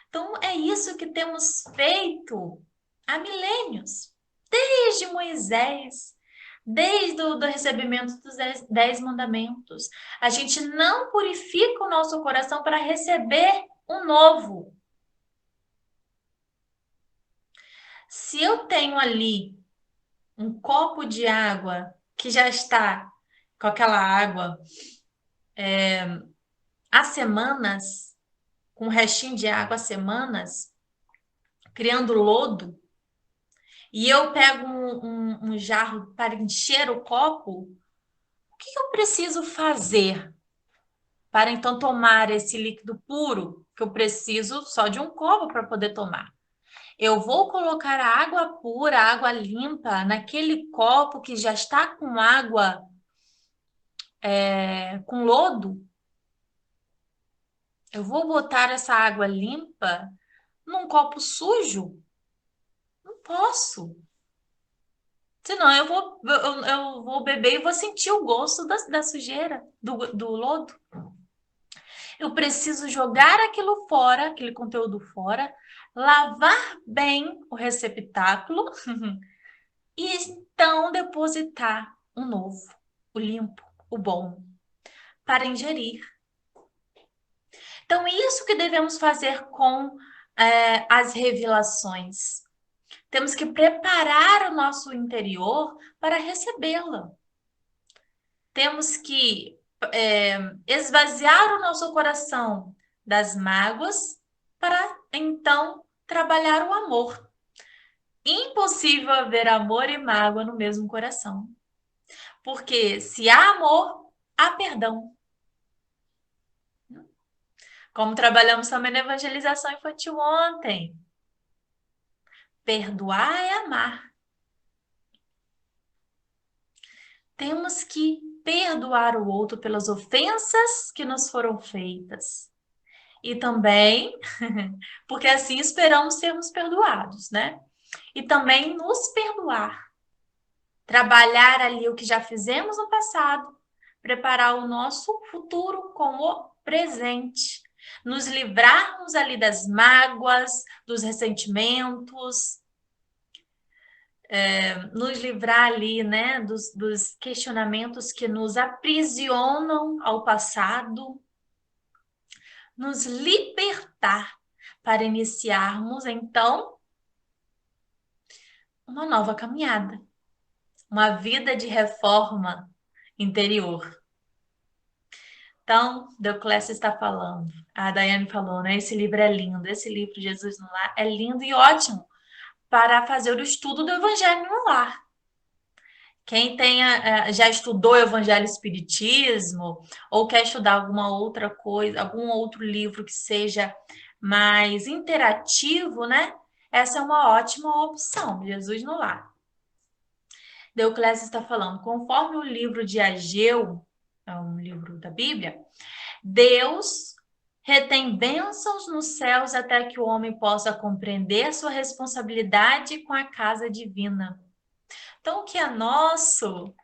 Então, é isso que temos feito há milênios, desde Moisés, desde o recebimento dos 10 mandamentos. A gente não purifica o nosso coração para receber um novo. Se eu tenho ali um copo de água que já está com aquela água há semanas, com um restinho de água há semanas, criando lodo, e eu pego um jarro para encher o copo, o que eu preciso fazer para então tomar esse líquido puro, que eu preciso só de um copo para poder tomar? Eu vou colocar a água pura, a água limpa, naquele copo que já está com água, com lodo? Eu vou botar essa água limpa num copo sujo? Não posso. Senão eu vou beber e vou sentir o gosto da sujeira, do lodo. Eu preciso jogar aquilo fora, aquele conteúdo fora, lavar bem o receptáculo e então depositar o novo, o limpo, o bom, para ingerir. Então, isso que devemos fazer com as revelações. Temos que preparar o nosso interior para recebê-la. Temos que esvaziar o nosso coração das mágoas para então trabalhar o amor. Impossível haver amor e mágoa no mesmo coração. Porque se há amor, há perdão. Como trabalhamos também na evangelização infantil ontem. Perdoar é amar. Temos que perdoar o outro pelas ofensas que nos foram feitas. E também, porque assim esperamos sermos perdoados, né? E também nos perdoar. Trabalhar ali o que já fizemos no passado, preparar o nosso futuro com o presente. Nos livrarmos ali das mágoas, dos ressentimentos, nos livrar ali, né, dos questionamentos que nos aprisionam ao passado, nos libertar para iniciarmos, então, uma nova caminhada, uma vida de reforma interior. Então, Deoclésio está falando, a Daiane falou, né? Esse livro é lindo, esse livro Jesus no Lar é lindo e ótimo para fazer o estudo do Evangelho no Lar. Quem já estudou Evangelho e Espiritismo ou quer estudar alguma outra coisa, algum outro livro que seja mais interativo, né? Essa é uma ótima opção, Jesus no Lar. Deoclésio está falando, conforme o livro de Ageu, é um livro da Bíblia, Deus retém bênçãos nos céus até que o homem possa compreender sua responsabilidade com a casa divina. Então, o que é nosso,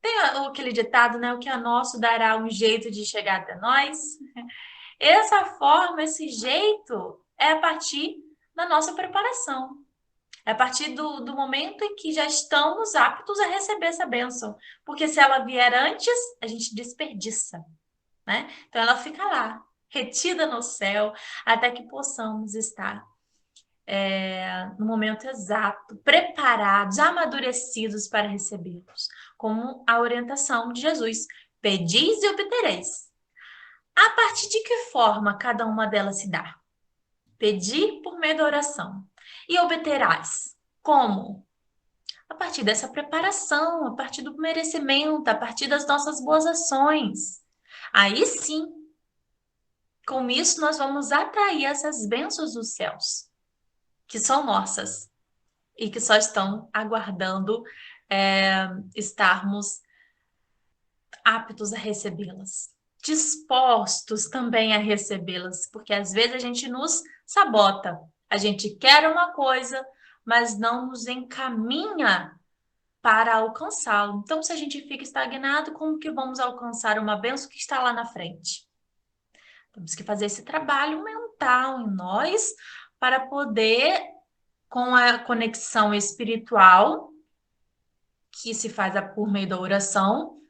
tem aquele ditado, né? O que é nosso dará um jeito de chegar até nós. Essa forma, esse jeito, é a partir da nossa preparação. É a partir do momento em que já estamos aptos a receber essa bênção. Porque se ela vier antes, a gente desperdiça, né? Então, ela fica lá. retida no céu, até que possamos estar no momento exato, preparados, amadurecidos para recebê-los, como a orientação de Jesus: pedis e obtereis. A partir de que forma cada uma delas se dá? Pedir por meio da oração. E obterás. Como? A partir dessa preparação, a partir do merecimento, a partir das nossas boas ações. Aí sim, com isso nós vamos atrair essas bênçãos dos céus, que são nossas e que só estão aguardando estarmos aptos a recebê-las, dispostos também a recebê-las, porque às vezes a gente nos sabota, a gente quer uma coisa, mas não nos encaminha para alcançá-lo. Então, se a gente fica estagnado, como que vamos alcançar uma bênção que está lá na frente? Temos que fazer esse trabalho mental em nós para poder, com a conexão espiritual, que se faz por meio da oração,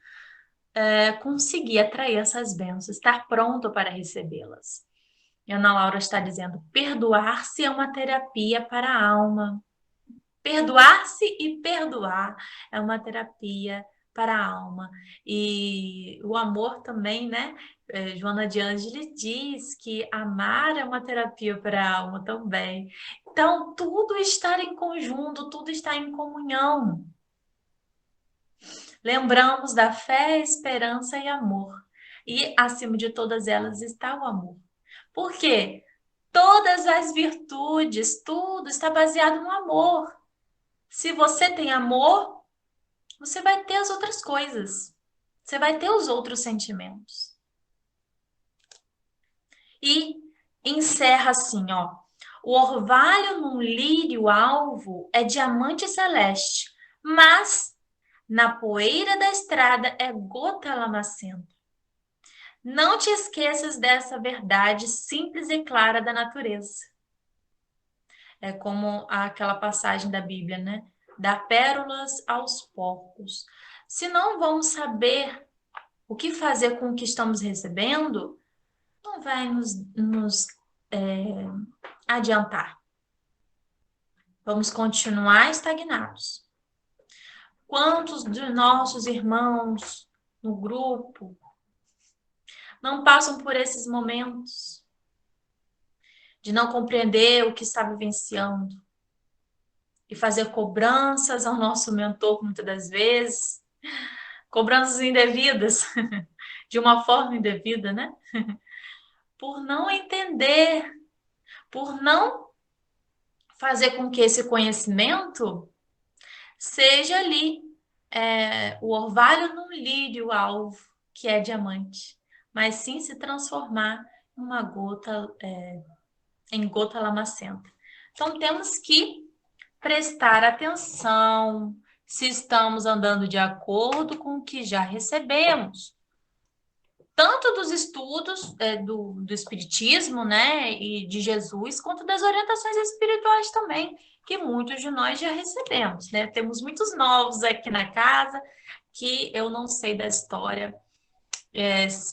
conseguir atrair essas bênçãos, estar pronto para recebê-las. E a Ana Laura está dizendo: perdoar-se é uma terapia para a alma. Perdoar-se e perdoar é uma terapia para a alma. E o amor também, né? Joana de Ângeles diz que amar é uma terapia para a alma também. Então, tudo está em conjunto, tudo está em comunhão. Lembramos da fé, esperança e amor. E acima de todas elas está o amor. Por quê? Todas as virtudes, tudo está baseado no amor. Se você tem amor, você vai ter as outras coisas. Você vai ter os outros sentimentos. E encerra assim, ó. O orvalho num lírio alvo é diamante celeste, mas na poeira da estrada é gota lamacenta. Não te esqueças dessa verdade simples e clara da natureza. É como aquela passagem da Bíblia, né? Dá pérolas aos porcos. Se não vamos saber o que fazer com o que estamos recebendo, não vai nos adiantar. Vamos continuar estagnados. Quantos de nossos irmãos no grupo não passam por esses momentos de não compreender o que está vivenciando e fazer cobranças ao nosso mentor muitas das vezes, cobranças indevidas, de uma forma indevida, né? Por não entender, por não fazer com que esse conhecimento seja ali o orvalho no lírio alvo, que é diamante, mas sim se transformar em uma gota, em gota lamacenta. Então temos que prestar atenção se estamos andando de acordo com o que já recebemos, tanto dos estudos do Espiritismo, né, e de Jesus, quanto das orientações espirituais também, que muitos de nós já recebemos, né? Temos muitos novos aqui na casa que eu não sei da história,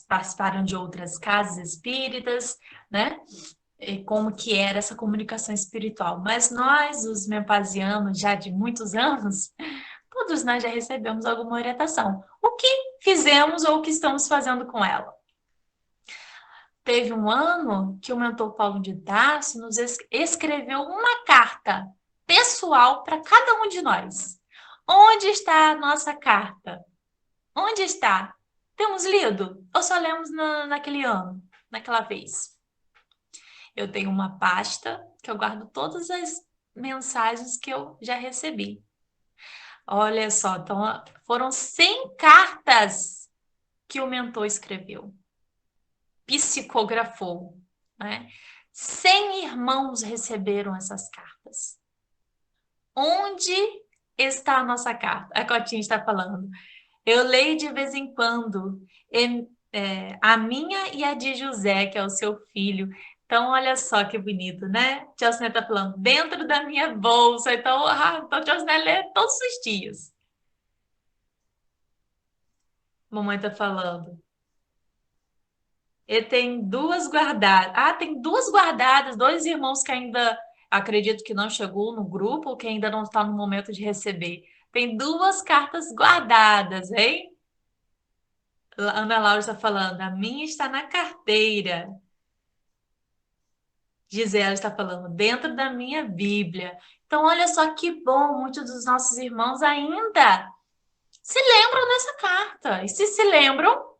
participaram de outras casas espíritas, né? E como que era essa comunicação espiritual. Mas nós, os mempasianos, já de muitos anos, todos nós já recebemos alguma orientação. O que fizemos ou o que estamos fazendo com ela? Teve um ano que o mentor Paulo de Tarso nos escreveu uma carta pessoal para cada um de nós. Onde está a nossa carta? Onde está? Temos lido? Ou só lemos naquele ano, naquela vez? Eu tenho uma pasta que eu guardo todas as mensagens que eu já recebi. Olha só, então foram 100 cartas que o mentor escreveu, psicografou, né? 100 irmãos receberam essas cartas. Onde está a nossa carta? A Cotinha está falando. Eu leio de vez em quando, a minha e a de José, que é o seu filho. Então, olha só que bonito, né? Tia Osné está falando, dentro da minha bolsa. Então, então Tia Osné lê todos os dias. Mamãe está falando. E tem duas guardadas. Ah, tem duas guardadas, dois irmãos que ainda acredito que não chegou no grupo, ou que ainda não está no momento de receber. Tem duas cartas guardadas, hein? Ana Laura está falando, a minha está na carteira. Gisela está falando, dentro da minha Bíblia. Então, olha só que bom, muitos dos nossos irmãos ainda se lembram dessa carta. E se lembram,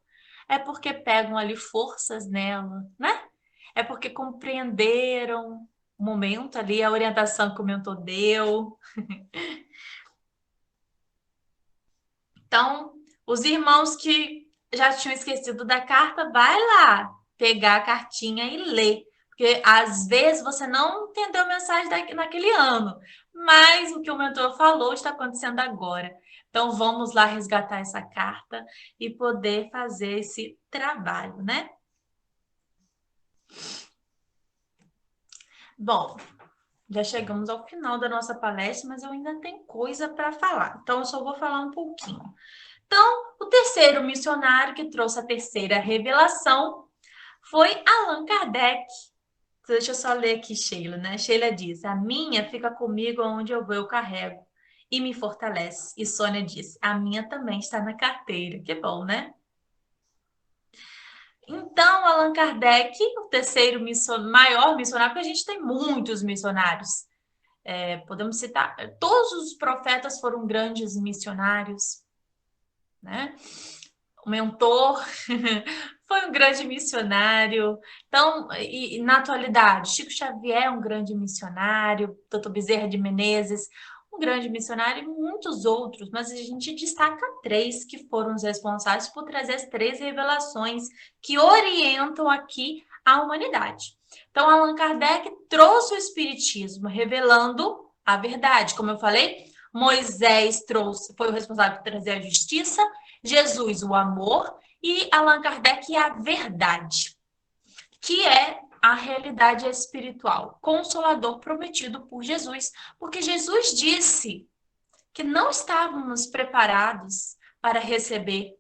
é porque pegam ali forças nela, né? É porque compreenderam o momento ali, a orientação que o mentor deu. Então, os irmãos que já tinham esquecido da carta, vai lá pegar a cartinha e ler. Porque às vezes você não entendeu a mensagem naquele ano, mas o que o mentor falou está acontecendo agora. Então vamos lá resgatar essa carta e poder fazer esse trabalho, né? Bom, já chegamos ao final da nossa palestra, mas eu ainda tenho coisa para falar. Então eu só vou falar um pouquinho. Então, o terceiro missionário que trouxe a terceira revelação foi Allan Kardec. Deixa eu só ler aqui, Sheila, né? Sheila diz: a minha fica comigo onde eu vou, eu carrego e me fortalece. E Sônia diz: a minha também está na carteira. Que bom, né? Então, Allan Kardec, o terceiro maior missionário, porque a gente tem muitos missionários. Podemos citar, todos os profetas foram grandes missionários, né? O mentor foi um grande missionário. Então, e na atualidade, Chico Xavier é um grande missionário, Dr. Bezerra de Menezes, um grande missionário, e muitos outros, mas a gente destaca três que foram os responsáveis por trazer as três revelações que orientam aqui a humanidade. Então, Allan Kardec trouxe o Espiritismo, revelando a verdade. Como eu falei, Moisés foi o responsável por trazer a justiça, Jesus, o amor, e Allan Kardec, a verdade, que é a realidade espiritual, consolador prometido por Jesus, porque Jesus disse que não estávamos preparados para receber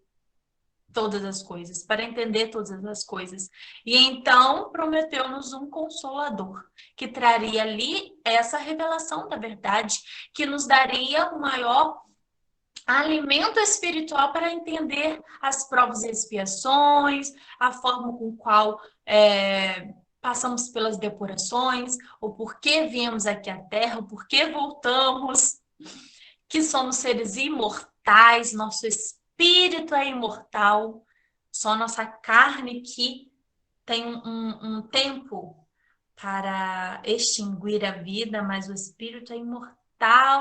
todas as coisas, para entender todas as coisas. E então prometeu-nos um consolador, que traria ali essa revelação da verdade, que nos daria o maior alimento espiritual para entender as provas e expiações, a forma com qual passamos pelas depurações, o porquê viemos aqui à Terra, o porquê voltamos, que somos seres imortais, nosso espírito é imortal, só nossa carne que tem um tempo para extinguir a vida, mas o espírito é imortal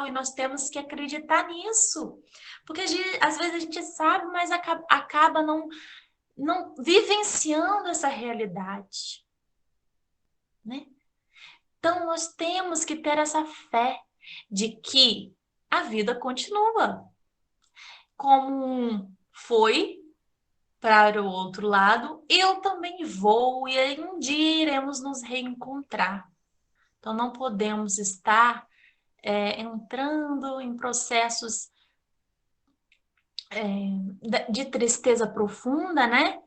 e nós temos que acreditar nisso. Porque às vezes a gente sabe, mas acaba não vivenciando essa realidade, né? Então nós temos que ter essa fé de que a vida continua. Como foi para o outro lado, eu também vou e um dia iremos nos reencontrar. Então, não podemos estar entrando em processos de tristeza profunda, né?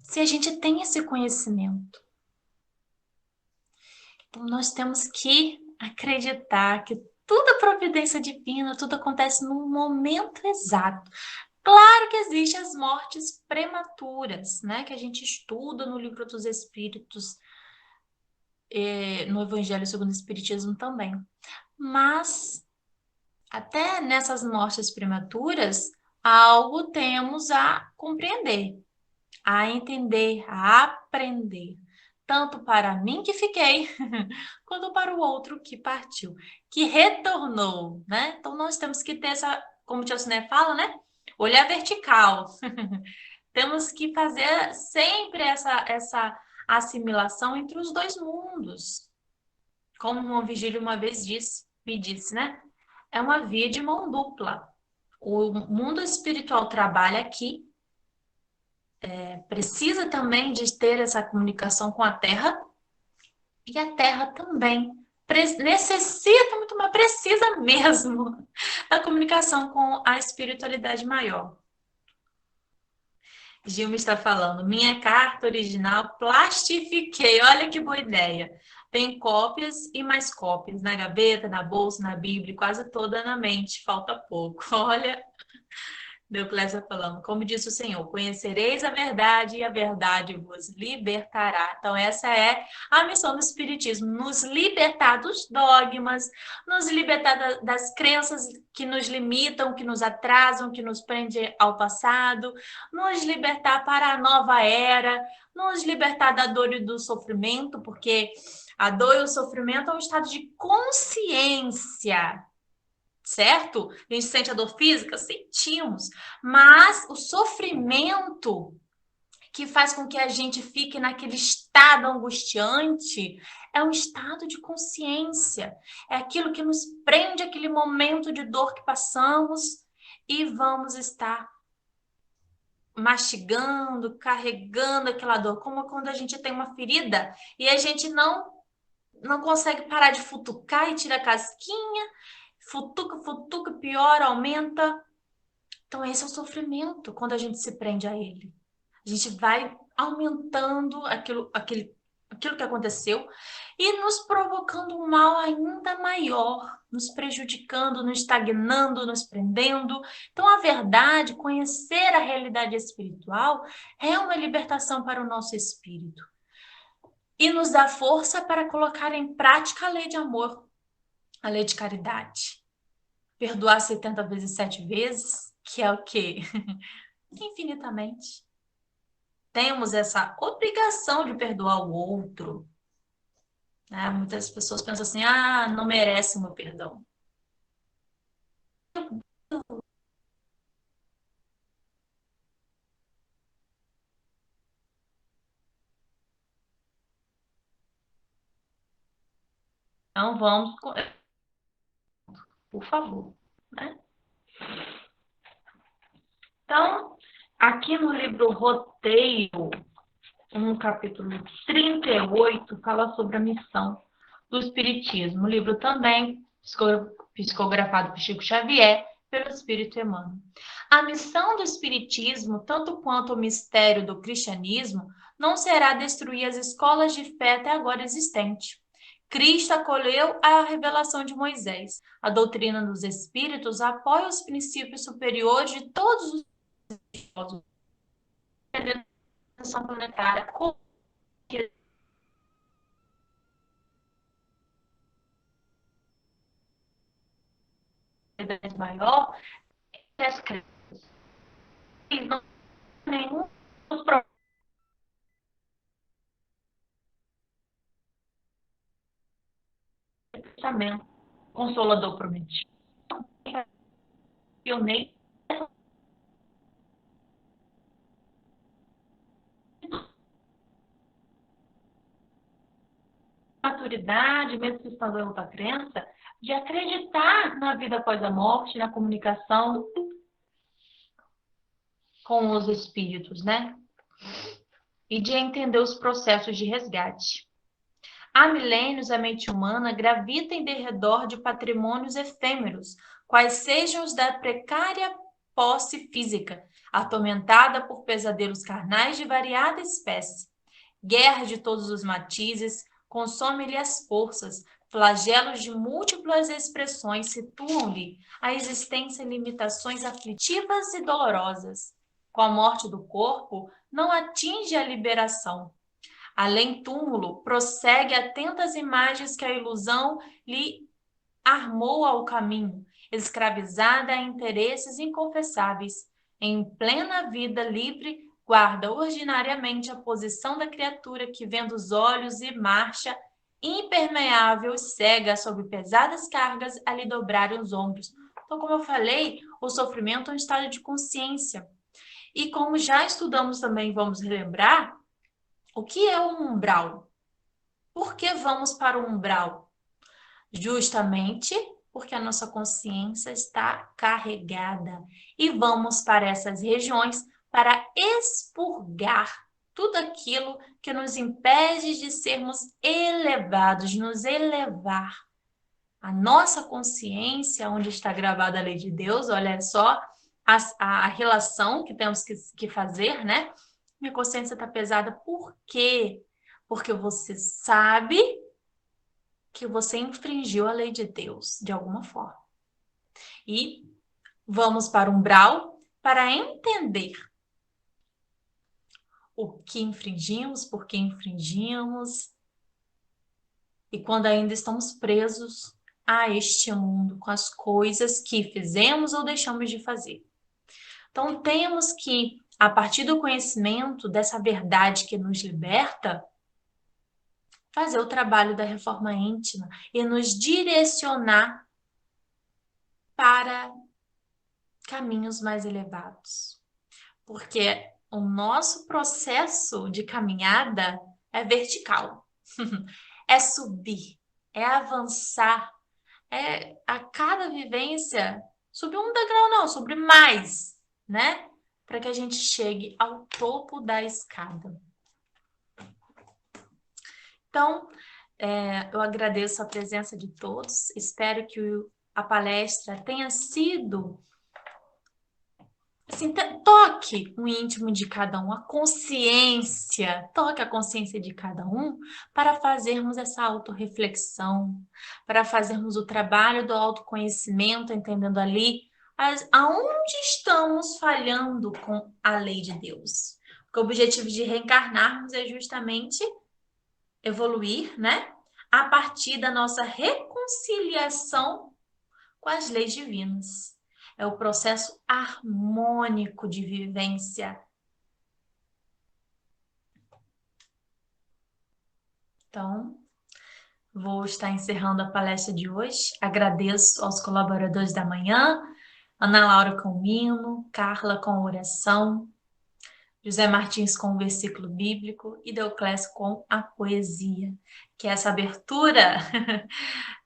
Se a gente tem esse conhecimento. Então, nós temos que acreditar que tudo é providência divina, tudo acontece num momento exato. Claro que existem as mortes prematuras, né? Que a gente estuda no Livro dos Espíritos, no Evangelho segundo o Espiritismo também. Mas, até nessas mortes prematuras, algo temos a compreender, a entender, a aprender. Tanto para mim que fiquei, quanto para o outro que partiu, que retornou, né? Então, nós temos que ter essa, como o Tio Siné fala, né? Olhar vertical. Temos que fazer sempre essa assimilação entre os dois mundos. Como uma vigília uma vez me disse, né? É uma via de mão dupla. O mundo espiritual trabalha aqui, precisa também de ter essa comunicação com a Terra, e a Terra também necessita muito, mas precisa mesmo da comunicação com a espiritualidade maior. Gilma está falando, minha carta original plastifiquei. Olha que boa ideia. Tem cópias e mais cópias na gaveta, na bolsa, na Bíblia, quase toda na mente. Falta pouco. Olha, Deoclésio falando, como disse o Senhor, conhecereis a verdade e a verdade vos libertará. Então, essa é a missão do Espiritismo, nos libertar dos dogmas, nos libertar das crenças que nos limitam, que nos atrasam, que nos prendem ao passado, nos libertar para a nova era, nos libertar da dor e do sofrimento, porque a dor e o sofrimento é um estado de consciência, certo? A gente sente a dor física? Sentimos. Mas o sofrimento que faz com que a gente fique naquele estado angustiante é um estado de consciência. É aquilo que nos prende àquele momento de dor que passamos e vamos estar mastigando, carregando aquela dor, como quando a gente tem uma ferida e a gente não consegue parar de futucar e tira a casquinha, futuca, futuca, piora, aumenta. Então, esse é o sofrimento quando a gente se prende a ele. A gente vai aumentando aquilo que aconteceu e nos provocando um mal ainda maior, nos prejudicando, nos estagnando, nos prendendo. Então, a verdade, conhecer a realidade espiritual é uma libertação para o nosso espírito e nos dá força para colocar em prática a lei de amor, a lei de caridade. Perdoar 70 vezes 7 vezes, que é o quê? Infinitamente. Temos essa obrigação de perdoar o outro. Né? Muitas pessoas pensam assim, não merece o meu perdão. Então vamos, por favor. Né? Então, aqui no livro Roteiro, no capítulo 38, fala sobre a missão do Espiritismo. O livro também, psicografado por Chico Xavier, pelo Espírito Emmanuel. A missão do Espiritismo, tanto quanto o mistério do cristianismo, não será destruir as escolas de fé até agora existentes. Cristo acolheu a revelação de Moisés. A doutrina dos Espíritos apoia os princípios superiores de todos os organização planetária, maior, as crenças. E não tem nenhum pensamento consolador prometido. Eu nem maturidade, mesmo que estando em outra crença, de acreditar na vida após a morte, na comunicação com os espíritos, né? E de entender os processos de resgate. Há milênios, a mente humana gravita em derredor de patrimônios efêmeros, quais sejam os da precária posse física, atormentada por pesadelos carnais de variada espécie. Guerra de todos os matizes, consome-lhe as forças, flagelos de múltiplas expressões situam-lhe a existência em limitações aflitivas e dolorosas. Com a morte do corpo, não atinge a liberação. Além túmulo, prossegue atentas imagens que a ilusão lhe armou ao caminho, escravizada a interesses inconfessáveis. Em plena vida livre, guarda ordinariamente a posição da criatura que, vendo os olhos e marcha, impermeável, cega sob pesadas cargas a lhe dobrarem os ombros. Então, como eu falei, o sofrimento é um estado de consciência. E como já estudamos também, vamos relembrar, o que é o umbral? Por que vamos para o umbral? Justamente porque a nossa consciência está carregada. E vamos para essas regiões para expurgar tudo aquilo que nos impede de sermos elevados, nos elevar. A nossa consciência, onde está gravada a lei de Deus, olha só, a relação que temos que fazer, né? Minha consciência está pesada. Por quê? Porque você sabe que você infringiu a lei de Deus de alguma forma. E vamos para o umbral para entender o que infringimos, por que infringimos, e quando ainda estamos presos a este mundo, com as coisas que fizemos ou deixamos de fazer. Então, temos que, a partir do conhecimento dessa verdade que nos liberta, fazer o trabalho da reforma íntima e nos direcionar para caminhos mais elevados. Porque o nosso processo de caminhada é vertical. É subir, é avançar, é a cada vivência subir um degrau, não, sobre mais, né? Para que a gente chegue ao topo da escada. Então, eu agradeço a presença de todos, espero que a palestra tenha sido, assim, toque o íntimo de cada um, toque a consciência de cada um para fazermos essa autorreflexão, para fazermos o trabalho do autoconhecimento, entendendo ali aonde estamos falhando com a lei de Deus. Porque o objetivo de reencarnarmos é justamente evoluir, né? A partir da nossa reconciliação com as leis divinas. É o processo harmônico de vivência. Então, vou estar encerrando a palestra de hoje. Agradeço aos colaboradores da manhã, Ana Laura com o hino, Carla com a oração, José Martins com o versículo bíblico e Deoclésio com a poesia. Que essa abertura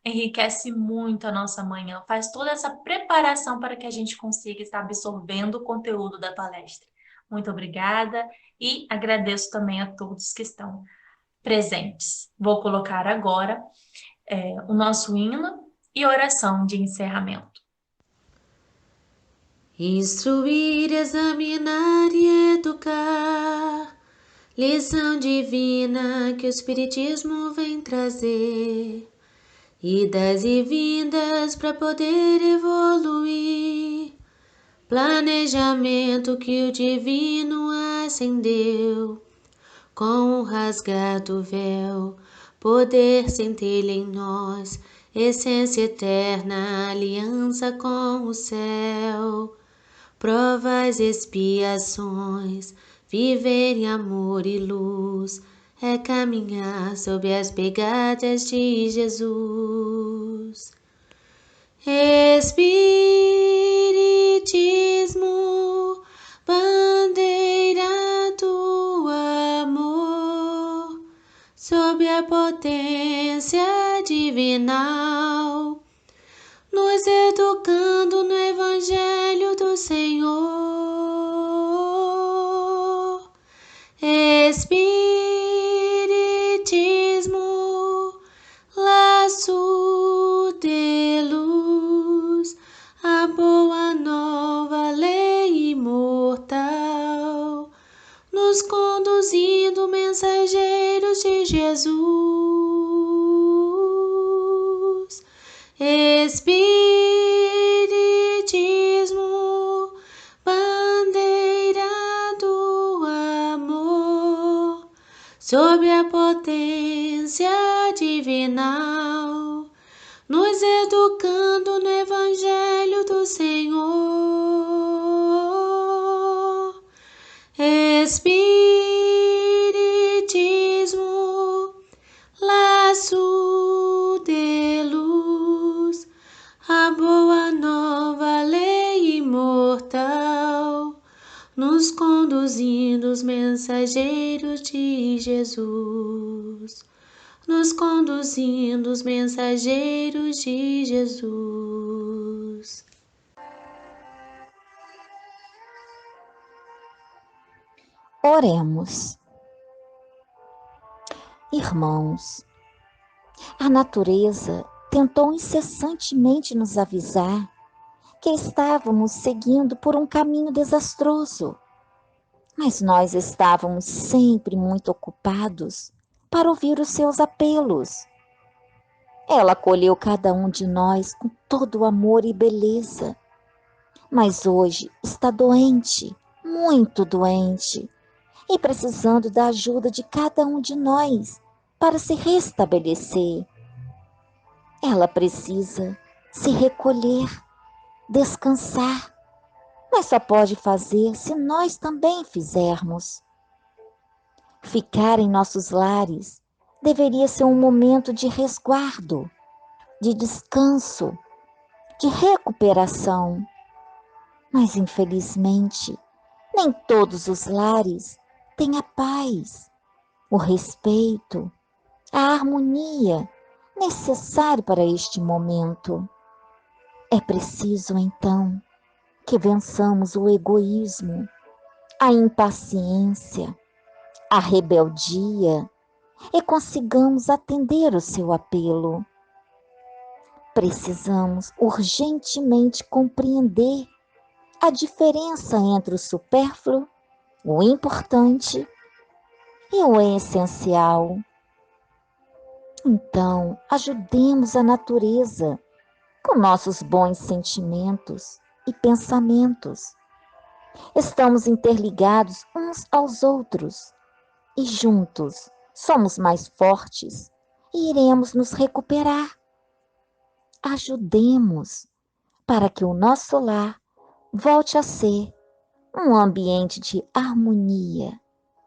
enriquece muito a nossa manhã, faz toda essa preparação para que a gente consiga estar absorvendo o conteúdo da palestra. Muito obrigada e agradeço também a todos que estão presentes. Vou colocar agora o nosso hino e oração de encerramento. Instruir, examinar e educar, lição divina que o Espiritismo vem trazer, idas e vindas para poder evoluir, planejamento que o Divino acendeu, com o rasgado véu, poder centelha em nós, essência eterna, aliança com o céu. Provas, expiações, viver em amor e luz, é caminhar sob as pegadas de Jesus. Espiritismo, bandeira do amor, sob a potência divinal, nos educando no Evangelho do Senhor. Espiritismo, laço de luz, a boa nova lei imortal, nos conduzindo mensageiros de Jesus. Espiritismo, bandeira do amor, sob a potência divinal, nos educando no Evangelho do Senhor. Espiritismo, laço de luz, a boa nova lei imortal, nos conduzindo os mensageiros de Jesus, nos conduzindo os mensageiros de Jesus. Oremos. Irmãos, a natureza tentou incessantemente nos avisar que estávamos seguindo por um caminho desastroso, mas nós estávamos sempre muito ocupados para ouvir os seus apelos. Ela acolheu cada um de nós com todo o amor e beleza, mas hoje está doente, muito doente, e precisando da ajuda de cada um de nós para se restabelecer. Ela precisa se recolher, descansar, mas só pode fazer se nós também fizermos. Ficar em nossos lares deveria ser um momento de resguardo, de descanso, de recuperação. Mas, infelizmente, nem todos os lares têm a paz, o respeito, a harmonia necessária para este momento. É preciso, então, que vençamos o egoísmo, a impaciência, a rebeldia e consigamos atender o seu apelo. Precisamos urgentemente compreender a diferença entre o supérfluo, o importante e o essencial. Então, ajudemos a natureza com nossos bons sentimentos e pensamentos. Estamos interligados uns aos outros e juntos somos mais fortes e iremos nos recuperar. Ajudemos para que o nosso lar volte a ser um ambiente de harmonia,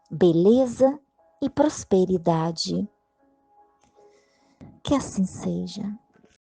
beleza e prosperidade. Que assim seja.